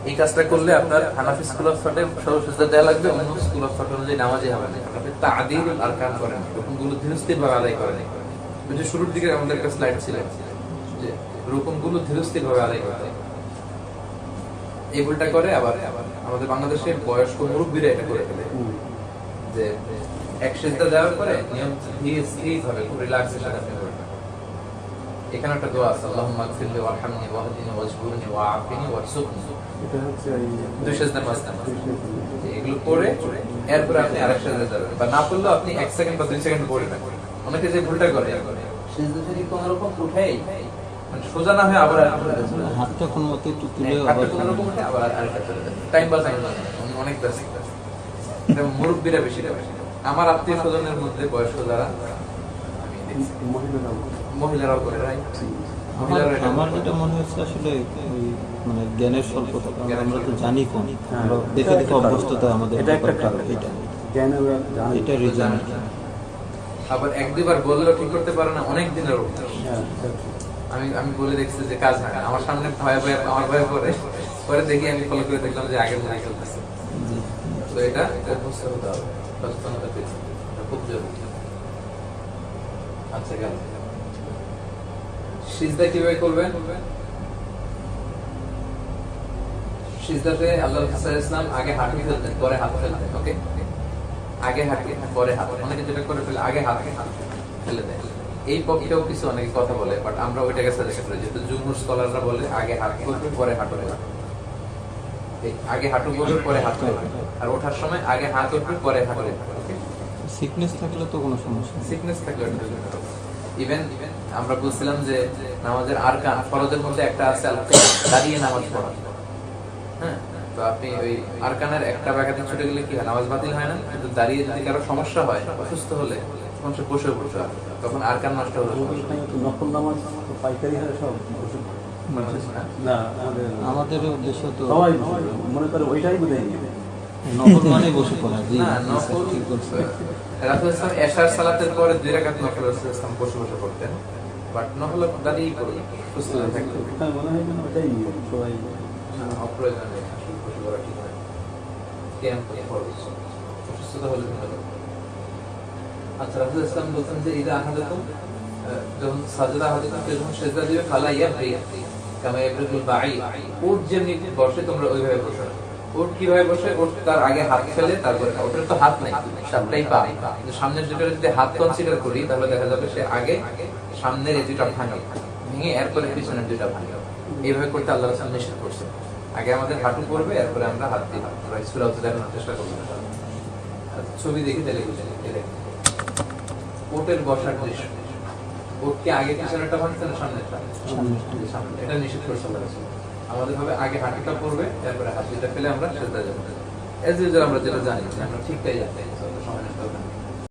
এই কাজটা করলে আপনার হানাফি স্কুল অফ থটে সিজদা দেওয়া লাগবে, অন্য স্কুল অফ থট অনুযায়ী নামাজই হবে না। আপনি তা'দীলুল আরকান করেন, রুকুনগুলো ধীরস্থিরভাবে আদায় করেন। ওই যে শুরুর দিকে আমাদের একটা স্লাইড ছিল যে রুকুনগুলো ধীরস্থিরভাবে আদায় করতে, এই ভুলটা করে আবার আমাদের বাংলাদেশের বয়স্ক মুরব্বীরা এটা করে ফেলে, যে এক সিজদা দেওয়ার পরে নিয়ম স্থির ভাবে খুব রিল্যাক্সের সাথে আপনি করবেন। এখানে একটা দোয়া আছে, আল্লাহুম্মা গফিরলি ওয়ারহামনি ওয়াহদিনি ওয়াজবুরনি ওয়াআফিনি ওয়ারযুকনি, এটা হচ্ছে এই দুই সিজদার মাঝখানে এগুলো করে এরপর আপনি আরেক সিজদা যাবেন, বা না পড়লেও আপনি 1 সেকেন্ড বা 2 সেকেন্ড পড়বেন। অনেকে যে ভুলটা করে সিজদা থেকে কোন রকম উঠেই মানে সোজা না হয়ে আবার হাতটা কোন মতে একটু তুলে হাতটা কোন রকম উঠে আবার আরেকটা চলে যায়, টাইম বাঁচানোর জন্য। অনেক ব্যস্ত, এটা মুরব্বীরা বেশি করে। আমার আত্মীয় স্বজনের মধ্যে বয়স্ক যারা আমি দেখছি মহিলারাও করে, রাইট? আমার যেটা মনে হচ্ছে আসলে ওই মানে জ্ঞানের স্বল্পতা, কারণ আমরা তো জানি কম, আমরা দেখে দেখে অভ্যস্ততা আমাদের, এটা একটা কারণ, এটা জ্ঞানের জানি, এটা রিজন। আবার 1-2 বার বললেও ঠিক করতে পারে না, অনেক দিনের অভ্যাস। হ্যাঁ, আমি বলে দেখছি যে কাজ হয় না, আমার সামনে ভয়ে আমার ভয়ে পরে দেখি আমি ফলো করে দেখলাম যে আগের মনে চলতেছে। তো এটা অভ্যস্ত হতে হবে, সচেতনতা পেয়েছে, এটা খুব জরুরি। আচ্ছা, গেল সিজদা কিভাবে করবেন? সিজদাতে আল্লাহ রাসূল ইসলাম আগে হাঁটু ফেলতেন, পরে হাত ফেলতেন। ওকে, আগে হাঁটু পরে হাত। অনেকে যেটা করে ফেলে আগে হাত ফেলে দেয়, এই পক্ষেও কিছু অনেকে কথা বলে, বাট আমরা ওইটাকে সাজেস্ট করি, যেহেতু জুমহুর স্কলাররা বলে আগে হাত করবে পরে হাঁটু ফেলবে, আগে হাঁটু করবে পরে হাত ফেলবে, আর ওঠার সময় আগে হাত উঠবে পরে হাঁটু উঠবে। ওকে, সিকনেস থাকলে তো কোনো সমস্যা নেই। সিকনেস থাকলে ইভেন আমরা বলছিলাম যে নামাজের আরকান ফরজের মধ্যে একটা আছে দাঁড়িয়ে নামাজ পড়া। হ্যাঁ, তো আপনি ওই আরকানের একটা ব্যাঘাতে ছুটে গেলে কি হয়, নামাজ বাতিল হয় না, কিন্তু দাঁড়িয়ে যদি কারো সমস্যা হয়, অসুস্থ হলে তখন সে বসে পড়তে হবে, তখন আরকান নষ্ট হলো। নফল নামাজ তো পাইকারি হয় সব না, আমাদের উদ্দেশ্য তো সবাই মনে করে ওইটাই বোধহয় নফল মানে বসে পড়া। জি, না, নফল ঠিক বলছেন। রাসূল সাল্লাল্লাহু আলাইহি ওয়াসাল্লাম এশার সালাতের পরে 2 রাকাত নফল রাসূল সাল্লাল্লাহু আলাইহি ওয়াসাল্লাম বসে বসে পড়তেন, বাট নফল দাঁড়িয়ে পড়তেন সুস্থ থাকতেন। মনে হয় যেন ওইটাই সবাই অপ্রয়োজনে আসলে বসে করা ঠিক নয়। কিয়াম করতে ফরজ, অসুস্থতা হলে ভালো। আচ্ছা, রাসূল ইসলাম বলছেন যে ইদা আহাদাতুম, যখন সাজদা আহাদাতুম, যখন সিজদা দিবে ফালা ইয়াবরি কামা ইয়াবরিকুল বাঈ, উট যেমনি বসে তোমরা ওইভাবে বসো না। উট কিভাবে বসে? উট তার আগে হাত ফেলে তারপরে, ওটার তো হাত নাই, সবটাই পা, কিন্তু সামনের দুটো যদি হাত কনসিডার করি তাহলে দেখা যাবে সে আগে সামনের এই দুটো ভেঙে এরপরে পিছনের দুটো ভাঙে। এইভাবে করতে আল্লাহ রাসূল নিষেধ করছেন। আগে আমাদের হাঁটু পড়বে, এরপরে আমরা হাত দিয়ে সূরা দেখানোর চেষ্টা করবো। ছবি দেখে তাহলে বুঝে উটের বসার দৃশ্য, উটকে আগে পিছনেরটা ভাঙছে না সামনেরটা? সামনে। এটা নিষেধ করছে আল্লাহ রাসূল। আমাদের ভাবে আগে হাঁটুটা পড়বে, তারপরে হাত দুটা ফেলে আমরা সিজদা যাব। এজ ইউজুয়াল আমরা যেটা জানি, আমরা ঠিকটাই জানি, সময় নষ্ট হবে না।